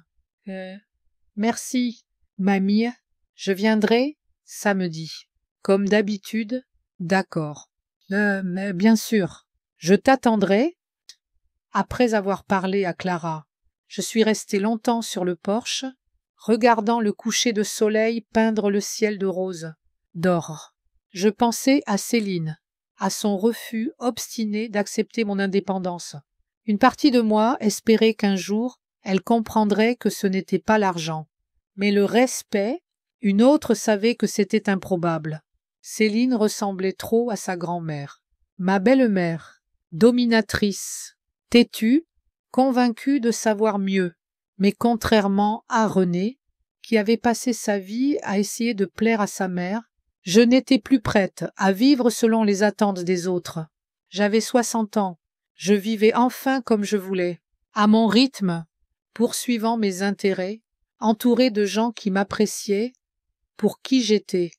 Merci, mamie. Je viendrai samedi. Comme d'habitude, d'accord. Mais bien sûr, je t'attendrai. Après avoir parlé à Clara, Je suis resté longtemps sur le porche, regardant le coucher de soleil peindre le ciel de rose, d'or. Je pensais à Céline, à son refus obstiné d'accepter mon indépendance. Une partie de moi espérait qu'un jour, elle comprendrait que ce n'était pas l'argent. Mais le respect, une autre savait que c'était improbable. Céline ressemblait trop à sa grand-mère. Ma belle-mère, dominatrice, têtue, convaincue de savoir mieux, mais contrairement à Renée, qui avait passé sa vie à essayer de plaire à sa mère, je n'étais plus prête à vivre selon les attentes des autres. J'avais 60 ans, je vivais enfin comme je voulais, à mon rythme, poursuivant mes intérêts, entourée de gens qui m'appréciaient pour qui j'étais,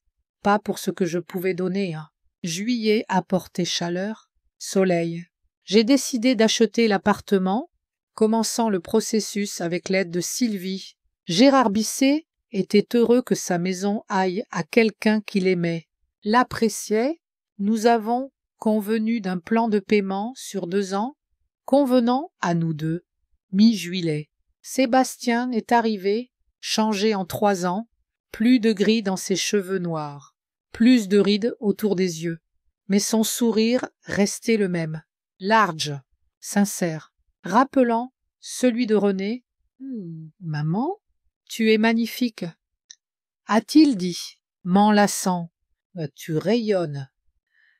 pas pour ce que je pouvais donner. Juillet apportait chaleur, soleil. J'ai décidé d'acheter l'appartement, commençant le processus avec l'aide de Sylvie. Gérard Bisset était heureux que sa maison aille à quelqu'un qu'il aimait, l'appréciait. Nous avons convenu d'un plan de paiement sur 2 ans, convenant à nous deux. Mi-juillet. Sébastien est arrivé, changé en 3 ans, plus de gris dans ses cheveux noirs, plus de rides autour des yeux, mais son sourire restait le même, large, sincère, rappelant celui de Renée. Maman, tu es magnifique, a-t-il dit, m'enlaçant. Tu rayonnes.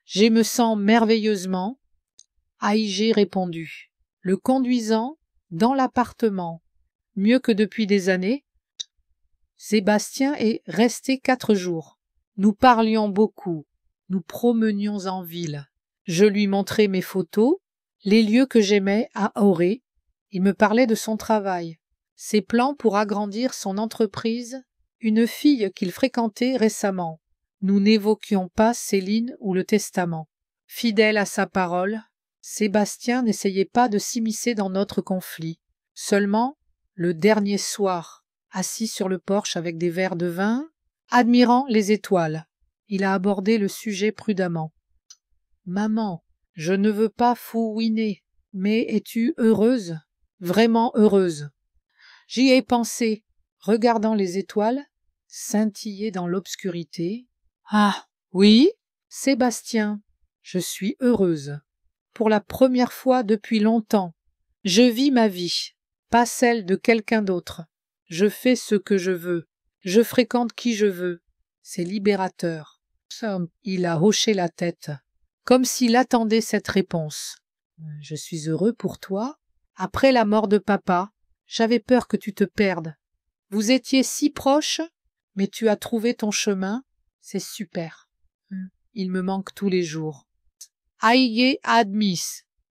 Je me sens merveilleusement, a-i-j'ai répondu, le conduisant dans l'appartement, mieux que depuis des années. Sébastien est resté 4 jours. Nous parlions beaucoup, nous promenions en ville. Je lui montrais mes photos, les lieux que j'aimais à Auray. Il me parlait de son travail, ses plans pour agrandir son entreprise, une fille qu'il fréquentait récemment. Nous n'évoquions pas Céline ou le testament. Fidèle à sa parole, Sébastien n'essayait pas de s'immiscer dans notre conflit. Seulement, le dernier soir, assis sur le porche avec des verres de vin, admirant les étoiles, il a abordé le sujet prudemment. « Maman, je ne veux pas fouiner, mais es-tu heureuse, vraiment heureuse ?» J'y ai pensé, regardant les étoiles scintiller dans l'obscurité. « Ah, oui, Sébastien, je suis heureuse. Pour la première fois depuis longtemps, je vis ma vie, pas celle de quelqu'un d'autre. Je fais ce que je veux, je fréquente qui je veux. C'est libérateur. » Il a hoché la tête, comme s'il attendait cette réponse. « Je suis heureux pour toi. Après la mort de papa, j'avais peur que tu te perdes. Vous étiez si proches, mais tu as trouvé ton chemin. C'est super. Il me manque tous les jours. Aïe admis,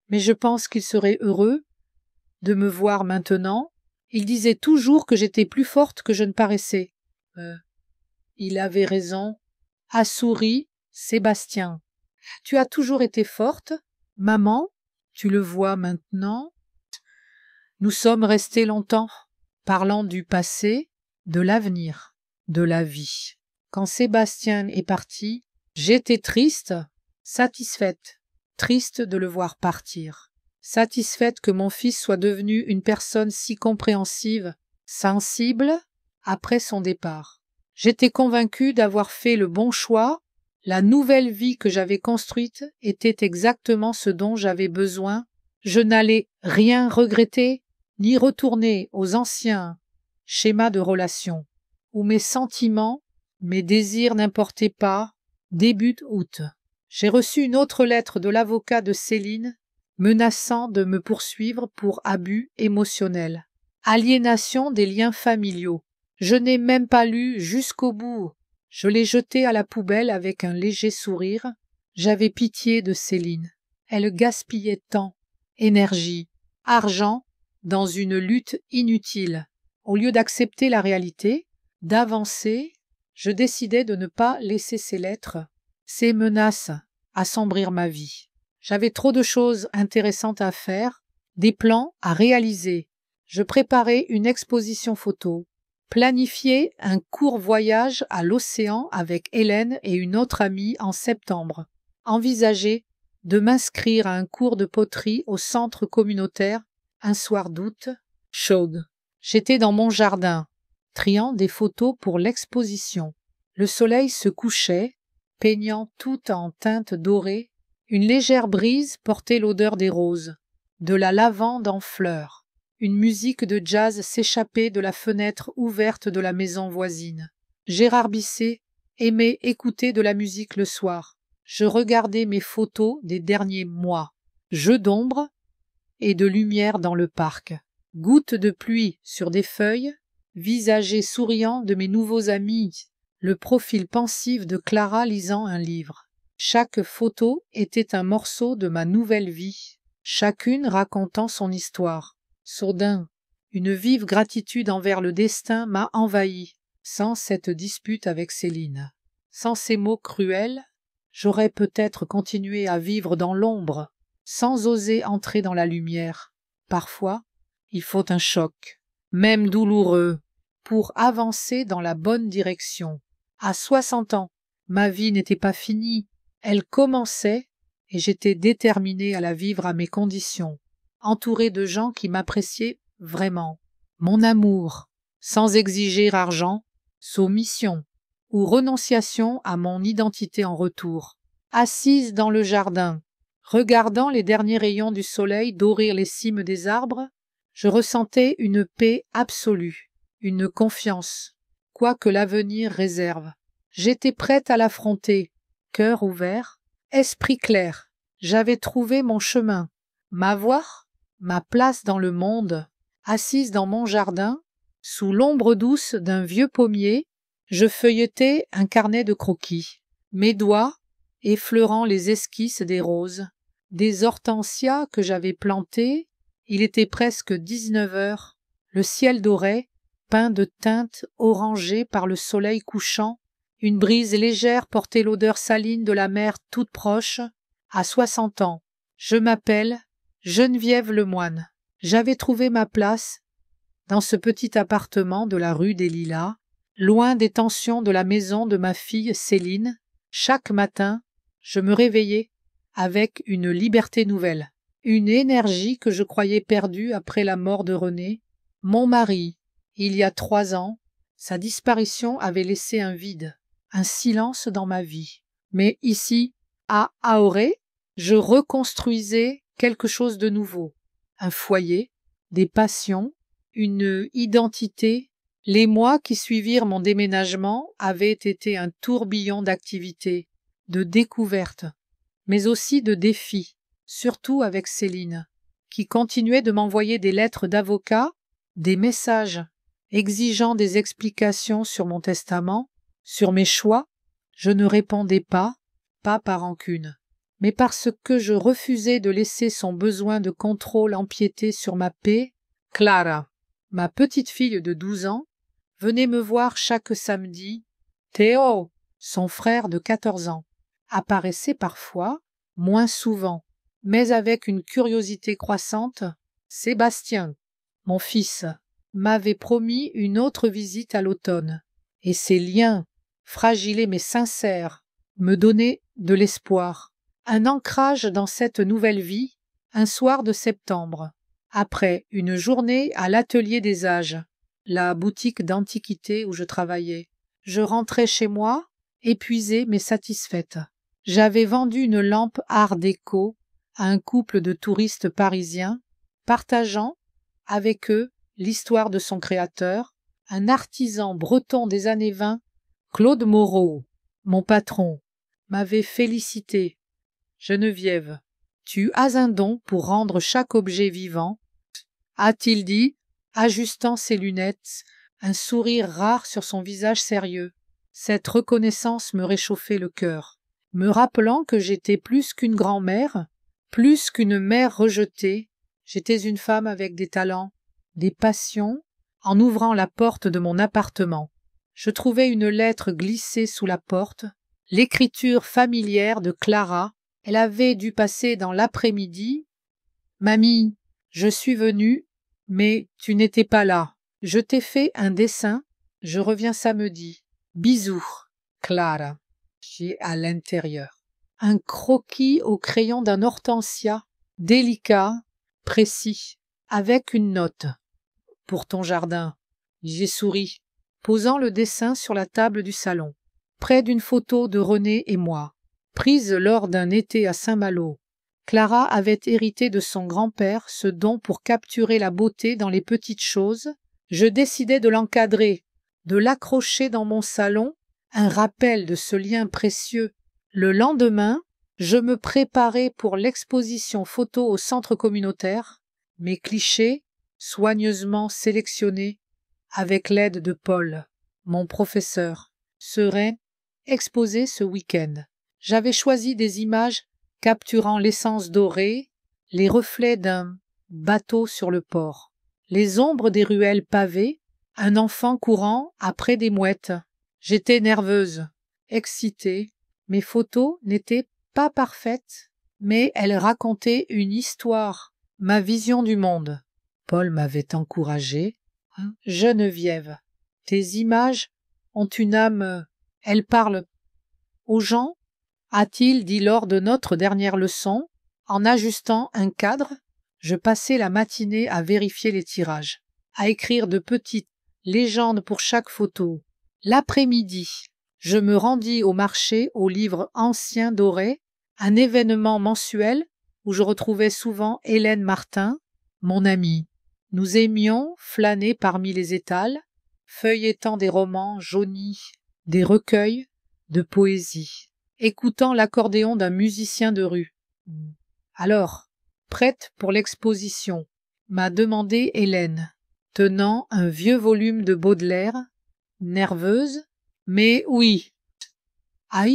mais je pense qu'il serait heureux de me voir maintenant. Il disait toujours que j'étais plus forte que je ne paraissais. Il avait raison, a souri Sébastien. Tu as toujours été forte, maman, tu le vois maintenant. Nous sommes restés longtemps, parlant du passé, de l'avenir, de la vie. Quand Sébastien est parti, j'étais triste, satisfaite, triste de le voir partir, satisfaite que mon fils soit devenu une personne si compréhensive, sensible, après son départ. J'étais convaincue d'avoir fait le bon choix. La nouvelle vie que j'avais construite était exactement ce dont j'avais besoin. Je n'allais rien regretter, ni retourner aux anciens schémas de relations, où mes sentiments, mes désirs n'importaient pas. Début août. J'ai reçu une autre lettre de l'avocat de Céline, menaçant de me poursuivre pour abus émotionnels, aliénation des liens familiaux. Je n'ai même pas lu jusqu'au bout. Je l'ai jeté à la poubelle avec un léger sourire. J'avais pitié de Céline. Elle gaspillait temps, énergie, argent dans une lutte inutile. Au lieu d'accepter la réalité, d'avancer, je décidai de ne pas laisser ces lettres, ces menaces, assombrir ma vie. J'avais trop de choses intéressantes à faire, des plans à réaliser. Je préparais une exposition photo, planifiais un court voyage à l'océan avec Hélène et une autre amie en septembre, envisageais de m'inscrire à un cours de poterie au centre communautaire un soir d'août, chaude. J'étais dans mon jardin, triant des photos pour l'exposition. Le soleil se couchait, peignant tout en teintes dorées. Une légère brise portait l'odeur des roses, de la lavande en fleurs. Une musique de jazz s'échappait de la fenêtre ouverte de la maison voisine. Gérard Bisset aimait écouter de la musique le soir. Je regardais mes photos des derniers mois. Jeux d'ombre et de lumière dans le parc. Gouttes de pluie sur des feuilles, visager souriant de mes nouveaux amis, le profil pensif de Clara lisant un livre. Chaque photo était un morceau de ma nouvelle vie, chacune racontant son histoire. Soudain, une vive gratitude envers le destin m'a envahi, sans cette dispute avec Céline. Sans ces mots cruels, j'aurais peut-être continué à vivre dans l'ombre, sans oser entrer dans la lumière. Parfois, il faut un choc, même douloureux, pour avancer dans la bonne direction. À 60 ans, ma vie n'était pas finie, elle commençait et j'étais déterminée à la vivre à mes conditions, entourée de gens qui m'appréciaient vraiment. Mon amour, sans exiger argent, soumission ou renonciation à mon identité en retour. Assise dans le jardin, regardant les derniers rayons du soleil dorer les cimes des arbres, je ressentais une paix absolue, une confiance, quoi que l'avenir réserve. J'étais prête à l'affronter, cœur ouvert, esprit clair. J'avais trouvé mon chemin, ma voie, ma place dans le monde. Assise dans mon jardin, sous l'ombre douce d'un vieux pommier, je feuilletais un carnet de croquis, mes doigts effleurant les esquisses des roses, des hortensias que j'avais plantées. Il était presque 19 heures, le ciel doré, peint de teintes orangées par le soleil couchant, une brise légère portait l'odeur saline de la mer toute proche. À 60 ans, je m'appelle Geneviève Lemoine. J'avais trouvé ma place dans ce petit appartement de la rue des Lilas, loin des tensions de la maison de ma fille Céline. Chaque matin, je me réveillais avec une liberté nouvelle, une énergie que je croyais perdue après la mort de René. Mon mari, il y a 3 ans, sa disparition avait laissé un vide, un silence dans ma vie. Mais ici, à Ahoré, je reconstruisais quelque chose de nouveau. Un foyer, des passions, une identité. Les mois qui suivirent mon déménagement avaient été un tourbillon d'activités, de découvertes, mais aussi de défis, surtout avec Céline, qui continuait de m'envoyer des lettres d'avocat, des messages exigeant des explications sur mon testament, sur mes choix. Je ne répondais pas par rancune, mais parce que je refusais de laisser son besoin de contrôle empiéter sur ma paix. Clara, ma petite fille de 12 ans, venait me voir chaque samedi. Théo, son frère de 14 ans, apparaissait parfois, moins souvent, mais avec une curiosité croissante. Sébastien, mon fils, m'avait promis une autre visite à l'automne, et ces liens, fragiles mais sincères, me donnaient de l'espoir, un ancrage dans cette nouvelle vie. Un soir de septembre, après une journée à l'Atelier des Âges, la boutique d'antiquités où je travaillais, je rentrais chez moi, épuisée mais satisfaite. J'avais vendu une lampe art déco à un couple de touristes parisiens, partageant avec eux l'histoire de son créateur, un artisan breton des années 20, Claude Moreau, mon patron, m'avait félicité. Geneviève, tu as un don pour rendre chaque objet vivant, a-t-il dit, ajustant ses lunettes, un sourire rare sur son visage sérieux. Cette reconnaissance me réchauffait le cœur, me rappelant que j'étais plus qu'une grand-mère, plus qu'une mère rejetée. J'étais une femme avec des talents, des passions. En ouvrant la porte de mon appartement, je trouvai une lettre glissée sous la porte, l'écriture familière de Clara. Elle avait dû passer dans l'après-midi. Mamie, je suis venue, mais tu n'étais pas là. Je t'ai fait un dessin, je reviens samedi. Bisous, Clara. J'ai à l'intérieur un croquis au crayon d'un hortensia, délicat, précis, avec une note. pour ton jardin. J'ai souri, posant le dessin sur la table du salon, près d'une photo de René et moi, prise lors d'un été à Saint-Malo. Clara avait hérité de son grand-père ce don pour capturer la beauté dans les petites choses. Je décidai de l'encadrer, de l'accrocher dans mon salon, un rappel de ce lien précieux. Le lendemain, je me préparais pour l'exposition photo au centre communautaire, mes clichés, soigneusement sélectionnés, avec l'aide de Paul, mon professeur, seraient exposés ce week-end. J'avais choisi des images capturant l'essence dorée, les reflets d'un bateau sur le port, les ombres des ruelles pavées, un enfant courant après des mouettes. J'étais nerveuse, excitée. Mes photos n'étaient pas parfaites, mais elles racontaient une histoire, ma vision du monde. Paul m'avait encouragée. « Geneviève, tes images ont une âme, elles parlent aux gens ?» a-t-il dit lors de notre dernière leçon, en ajustant un cadre. Je passais la matinée à vérifier les tirages, à écrire de petites légendes pour chaque photo. L'après-midi, je me rendis au marché aux livres anciens dorés, un événement mensuel où je retrouvais souvent Hélène Martin, mon amie. Nous aimions flâner parmi les étals, feuilletant des romans jaunis, des recueils de poésie, écoutant l'accordéon d'un musicien de rue. « Alors, prête pour l'exposition ?» m'a demandé Hélène, tenant un vieux volume de Baudelaire, nerveuse. « Mais oui. »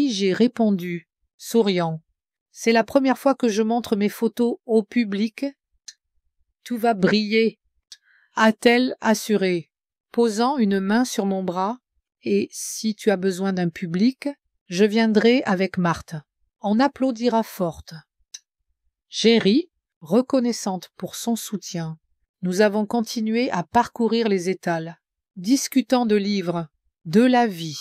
J'ai répondu, souriant. « C'est la première fois que je montre mes photos au public. »« Tout va briller, » a-t-elle assuré, posant une main sur mon bras. « Et si tu as besoin d'un public, je viendrai avec Marthe. On applaudira forte. » J'ai ri, reconnaissante pour son soutien. Nous avons continué à parcourir les étals, discutant de livres, de la vie,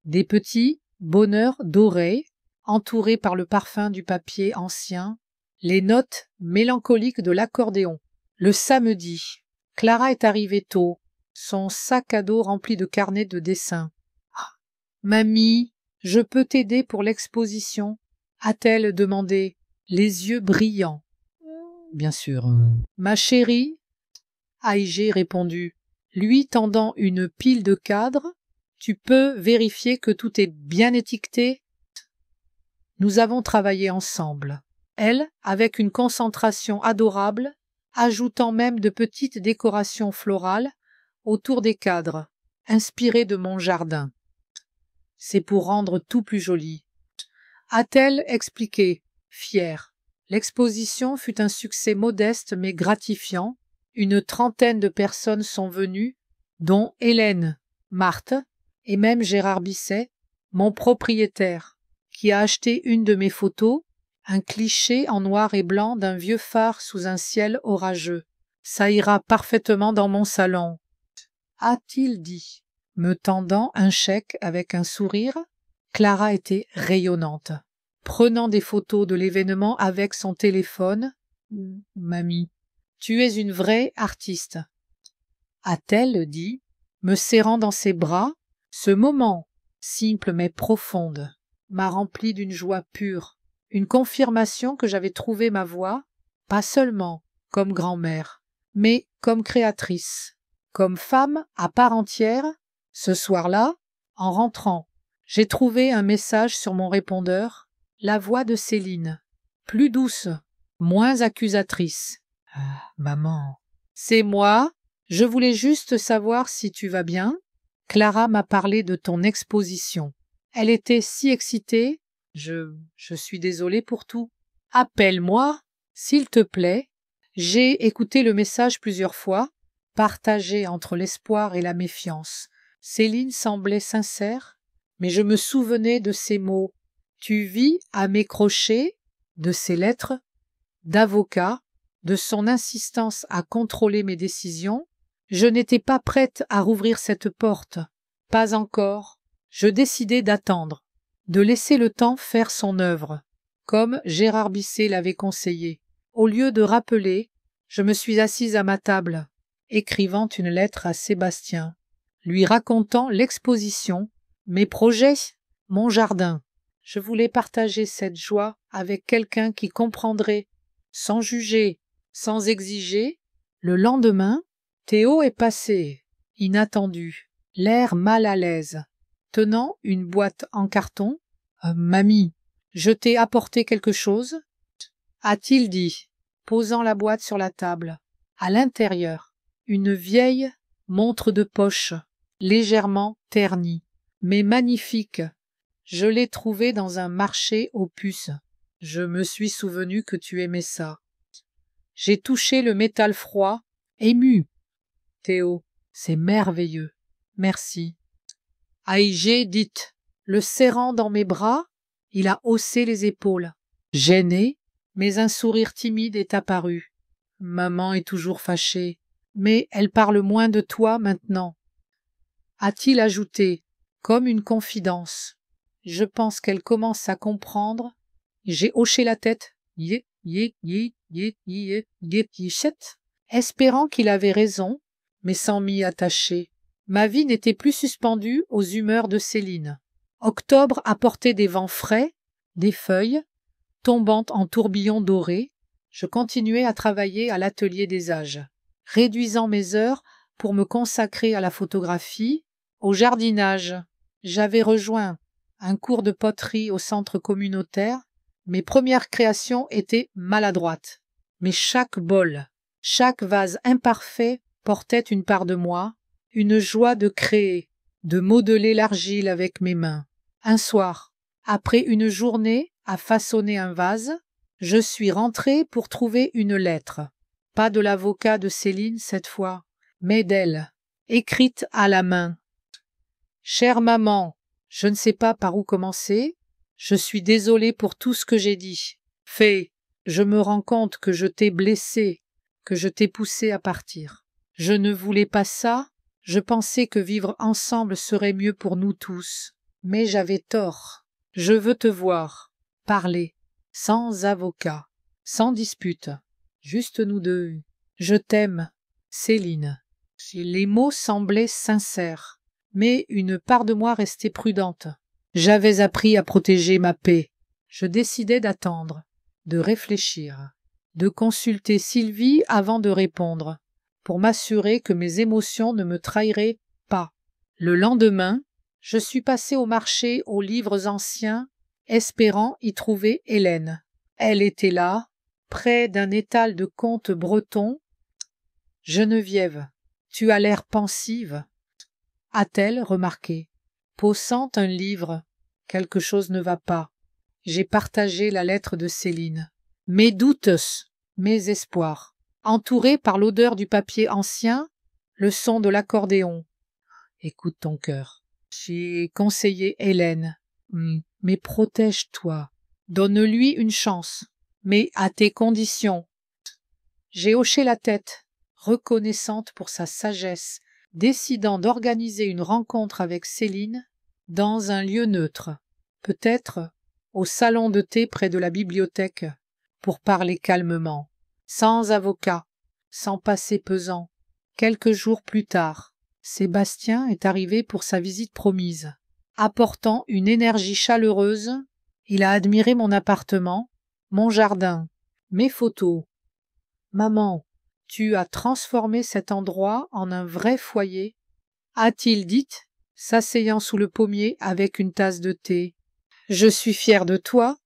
des petits bonheurs dorés, entourés par le parfum du papier ancien, les notes mélancoliques de l'accordéon. Le samedi, Clara est arrivée tôt, son sac à dos rempli de carnets de dessins. « Mamie, je peux t'aider pour l'exposition ?» a-t-elle demandé, les yeux brillants. « Bien sûr. »« Ma chérie ?» j'ai répondu, lui tendant une pile de cadres. « Tu peux vérifier que tout est bien étiqueté ?» Nous avons travaillé ensemble, elle avec une concentration adorable, ajoutant même de petites décorations florales autour des cadres, inspirées de mon jardin. « C'est pour rendre tout plus joli. » a-t-elle expliqué, fière. L'exposition fut un succès modeste mais gratifiant. Une trentaine de personnes sont venues, dont Hélène, Marthe et même Gérard Bisset, mon propriétaire, qui a acheté une de mes photos, un cliché en noir et blanc d'un vieux phare sous un ciel orageux. « Ça ira parfaitement dans mon salon, » a-t-il dit, me tendant un chèque avec un sourire. Clara était rayonnante, prenant des photos de l'événement avec son téléphone. « Mamie, tu es une vraie artiste, » a-t-elle dit, me serrant dans ses bras. Ce moment, simple mais profonde, m'a rempli d'une joie pure, une confirmation que j'avais trouvé ma voie, pas seulement comme grand-mère, mais comme créatrice, comme femme à part entière. Ce soir-là, en rentrant, j'ai trouvé un message sur mon répondeur, la voix de Céline, plus douce, moins accusatrice. « Maman, c'est moi, je voulais juste savoir si tu vas bien. Clara m'a parlé de ton exposition. Elle était si excitée. Je suis désolée pour tout. Appelle-moi, s'il te plaît. » J'ai écouté le message plusieurs fois, partagé entre l'espoir et la méfiance. Céline semblait sincère, mais je me souvenais de ses mots. Tu vis à mes crochets, de ses lettres d'avocat, de son insistance à contrôler mes décisions. Je n'étais pas prête à rouvrir cette porte. Pas encore. Je décidai d'attendre, de laisser le temps faire son œuvre, comme Gérard Bisset l'avait conseillé. Au lieu de rappeler, je me suis assise à ma table, écrivant une lettre à Sébastien, lui racontant l'exposition, mes projets, mon jardin. Je voulais partager cette joie avec quelqu'un qui comprendrait, sans juger, sans exiger. Le lendemain, Théo est passé, inattendu, l'air mal à l'aise, tenant une boîte en carton. Mamie, je t'ai apporté quelque chose ?» a-t-il dit, posant la boîte sur la table. À l'intérieur, une vieille montre de poche, légèrement ternie, mais magnifique. Je l'ai trouvée dans un marché aux puces. Je me suis souvenu que tu aimais ça. J'ai touché le métal froid, ému. Théo, c'est merveilleux. Merci. Aïgé dit, le serrant dans mes bras, il a haussé les épaules. Gêné, mais un sourire timide est apparu. Maman est toujours fâchée, mais elle parle moins de toi maintenant. A-t-il ajouté, comme une confidence. Je pense qu'elle commence à comprendre. J'ai hoché la tête, espérant qu'il avait raison, mais sans m'y attacher. Ma vie n'était plus suspendue aux humeurs de Céline. Octobre apportait des vents frais, des feuilles, tombant en tourbillons dorés. Je continuais à travailler à l'atelier des âges, réduisant mes heures pour me consacrer à la photographie, au jardinage. J'avais rejoint un cours de poterie au centre communautaire. Mes premières créations étaient maladroites, mais chaque bol, chaque vase imparfait portait une part de moi, une joie de créer, de modeler l'argile avec mes mains. Un soir, après une journée à façonner un vase, je suis rentrée pour trouver une lettre. Pas de l'avocat de Céline cette fois, mais d'elle, écrite à la main. Chère maman, je ne sais pas par où commencer. Je suis désolée pour tout ce que j'ai dit. Fée, je me rends compte que je t'ai blessée, que je t'ai poussée à partir. Je ne voulais pas ça. Je pensais que vivre ensemble serait mieux pour nous tous. Mais j'avais tort. Je veux te voir, parler, sans avocat, sans dispute, juste nous deux. Je t'aime, Céline. Les mots semblaient sincères, mais une part de moi restait prudente. J'avais appris à protéger ma paix. Je décidai d'attendre, de réfléchir, de consulter Sylvie avant de répondre, pour m'assurer que mes émotions ne me trahiraient pas. Le lendemain, je suis passé au marché aux livres anciens, espérant y trouver Hélène. Elle était là, près d'un étal de contes bretons. « Geneviève, tu as l'air pensive. » a-t-elle remarqué, poussant un livre. Quelque chose ne va pas. J'ai partagé la lettre de Céline. Mes doutes, mes espoirs, entourés par l'odeur du papier ancien, le son de l'accordéon. Écoute ton cœur. J'ai conseillé Hélène. Mais protège-toi. Donne-lui une chance, mais à tes conditions. J'ai hoché la tête, reconnaissante pour sa sagesse, décidant d'organiser une rencontre avec Céline dans un lieu neutre, peut-être au salon de thé près de la bibliothèque, pour parler calmement, sans avocat, sans passé pesant. Quelques jours plus tard, Sébastien est arrivé pour sa visite promise. Apportant une énergie chaleureuse, il a admiré mon appartement, mon jardin, mes photos. « Maman, tu as transformé cet endroit en un vrai foyer ?» a-t-il dit, s'asseyant sous le pommier avec une tasse de thé. « Je suis fière de toi. »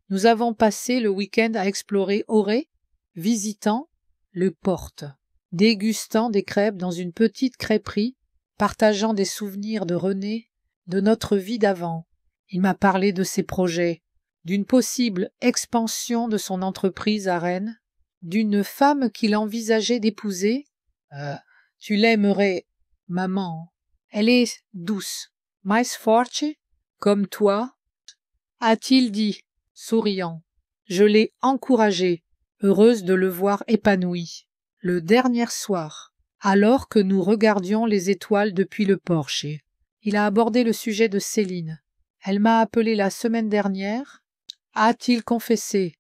Nous avons passé le week-end à explorer Auray, visitant le Porte, dégustant des crêpes dans une petite crêperie, partageant des souvenirs de René, de notre vie d'avant. Il m'a parlé de ses projets, d'une possible expansion de son entreprise à Rennes, d'une femme qu'il envisageait d'épouser. Tu l'aimerais, maman. Elle est douce, mais forte, comme toi, a-t-il dit, souriant. Je l'ai encouragée, heureuse de le voir épanoui. Le dernier soir, alors que nous regardions les étoiles depuis le porche, il a abordé le sujet de Céline. Elle m'a appelé la semaine dernière, a-t-il confessé.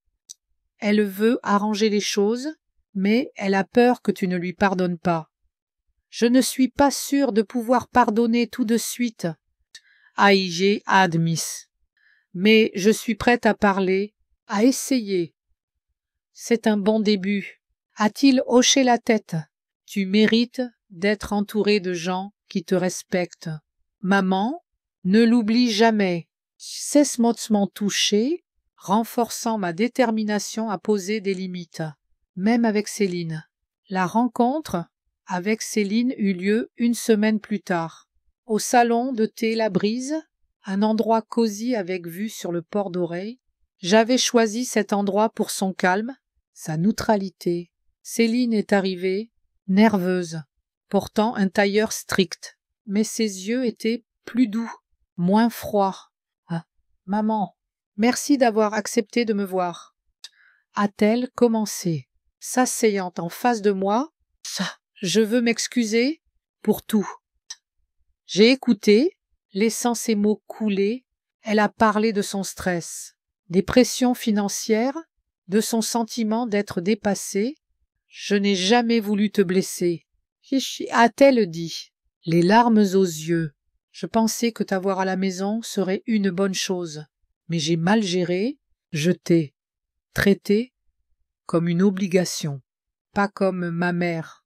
Elle veut arranger les choses, mais elle a peur que tu ne lui pardonnes pas. Je ne suis pas sûre de pouvoir pardonner tout de suite. J'ai admis. Mais je suis prête à parler, à essayer. C'est un bon début. A-t-il hoché la tête? Tu mérites d'être entouré de gens qui te respectent. Maman, ne l'oublie jamais. Cesse-moi touché, renforçant ma détermination à poser des limites, même avec Céline. La rencontre avec Céline eut lieu une semaine plus tard, au salon de thé La Brise, un endroit cosy avec vue sur le port d'Oreille. J'avais choisi cet endroit pour son calme, sa neutralité. Céline est arrivée, nerveuse, portant un tailleur strict, mais ses yeux étaient plus doux, moins froids. Ah, maman, merci d'avoir accepté de me voir. A-t-elle commencé, s'asseyant en face de moi. Je veux m'excuser pour tout. J'ai écouté, laissant ses mots couler. Elle a parlé de son stress, des pressions financières, de son sentiment d'être dépassée. Je n'ai jamais voulu te blesser. A-t-elle dit, les larmes aux yeux. Je pensais que t'avoir à la maison serait une bonne chose, mais j'ai mal géré, je t'ai traité comme une obligation, pas comme ma mère.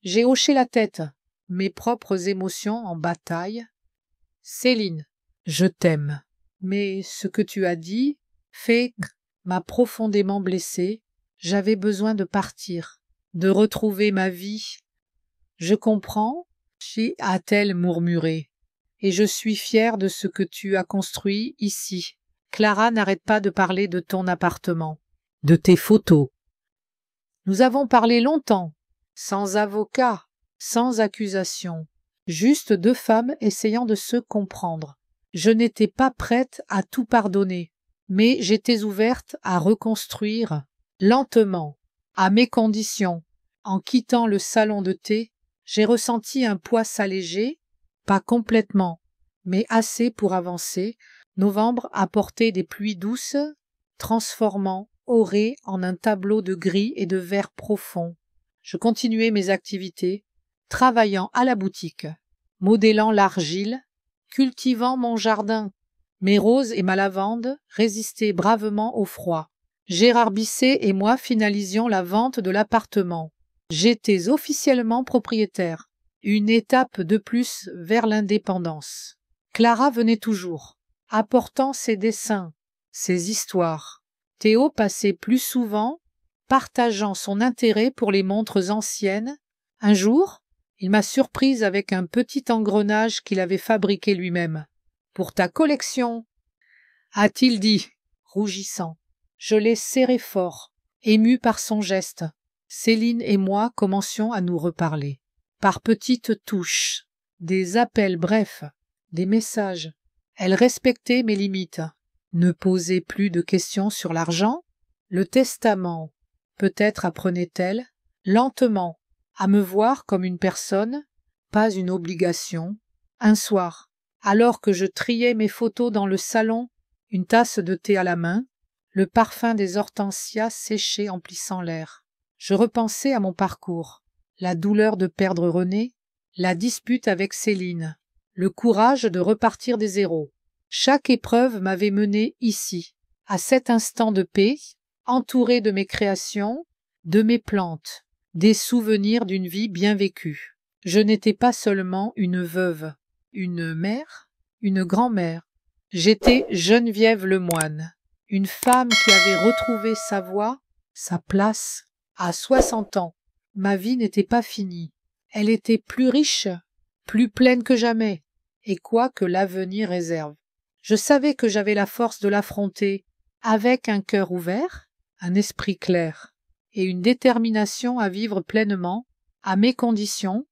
J'ai hoché la tête, mes propres émotions en bataille. Céline, je t'aime, mais ce que tu as dit, m'a profondément blessée. J'avais besoin de partir, de retrouver ma vie. Je comprends, a-t-elle murmuré, et je suis fière de ce que tu as construit ici. Clara n'arrête pas de parler de ton appartement, de tes photos. Nous avons parlé longtemps, sans avocat, sans accusation, juste deux femmes essayant de se comprendre. Je n'étais pas prête à tout pardonner, mais j'étais ouverte à reconstruire lentement, à mes conditions. En quittant le salon de thé, j'ai ressenti un poids s'alléger, pas complètement, mais assez pour avancer. Novembre apportait des pluies douces, transformant Auré en un tableau de gris et de vert profond. Je continuais mes activités, travaillant à la boutique, modellant l'argile, cultivant mon jardin. Mes roses et ma lavande résistaient bravement au froid. Gérard Bisset et moi finalisions la vente de l'appartement. J'étais officiellement propriétaire, une étape de plus vers l'indépendance. Clara venait toujours, apportant ses dessins, ses histoires. Théo passait plus souvent, partageant son intérêt pour les montres anciennes. Un jour, il m'a surprise avec un petit engrenage qu'il avait fabriqué lui-même. « Pour ta collection » a-t-il dit, rougissant. Je l'ai serré fort, ému par son geste. Céline et moi commencions à nous reparler. Par petites touches, des appels brefs, des messages. Elle respectait mes limites. Ne posait plus de questions sur l'argent. Le testament, peut-être apprenait-elle, lentement, à me voir comme une personne, pas une obligation. Un soir, alors que je triais mes photos dans le salon, une tasse de thé à la main, le parfum des hortensias séchait emplissant l'air. Je repensais à mon parcours, la douleur de perdre René, la dispute avec Céline, le courage de repartir des zéros. Chaque épreuve m'avait mené ici, à cet instant de paix, entouré de mes créations, de mes plantes, des souvenirs d'une vie bien vécue. Je n'étais pas seulement une veuve, une mère, une grand-mère. J'étais Geneviève Lemoine, une femme qui avait retrouvé sa voie, sa place. À 60 ans, ma vie n'était pas finie. Elle était plus riche, plus pleine que jamais, et quoi que l'avenir réserve. Je savais que j'avais la force de l'affronter avec un cœur ouvert, un esprit clair et une détermination à vivre pleinement, à mes conditions,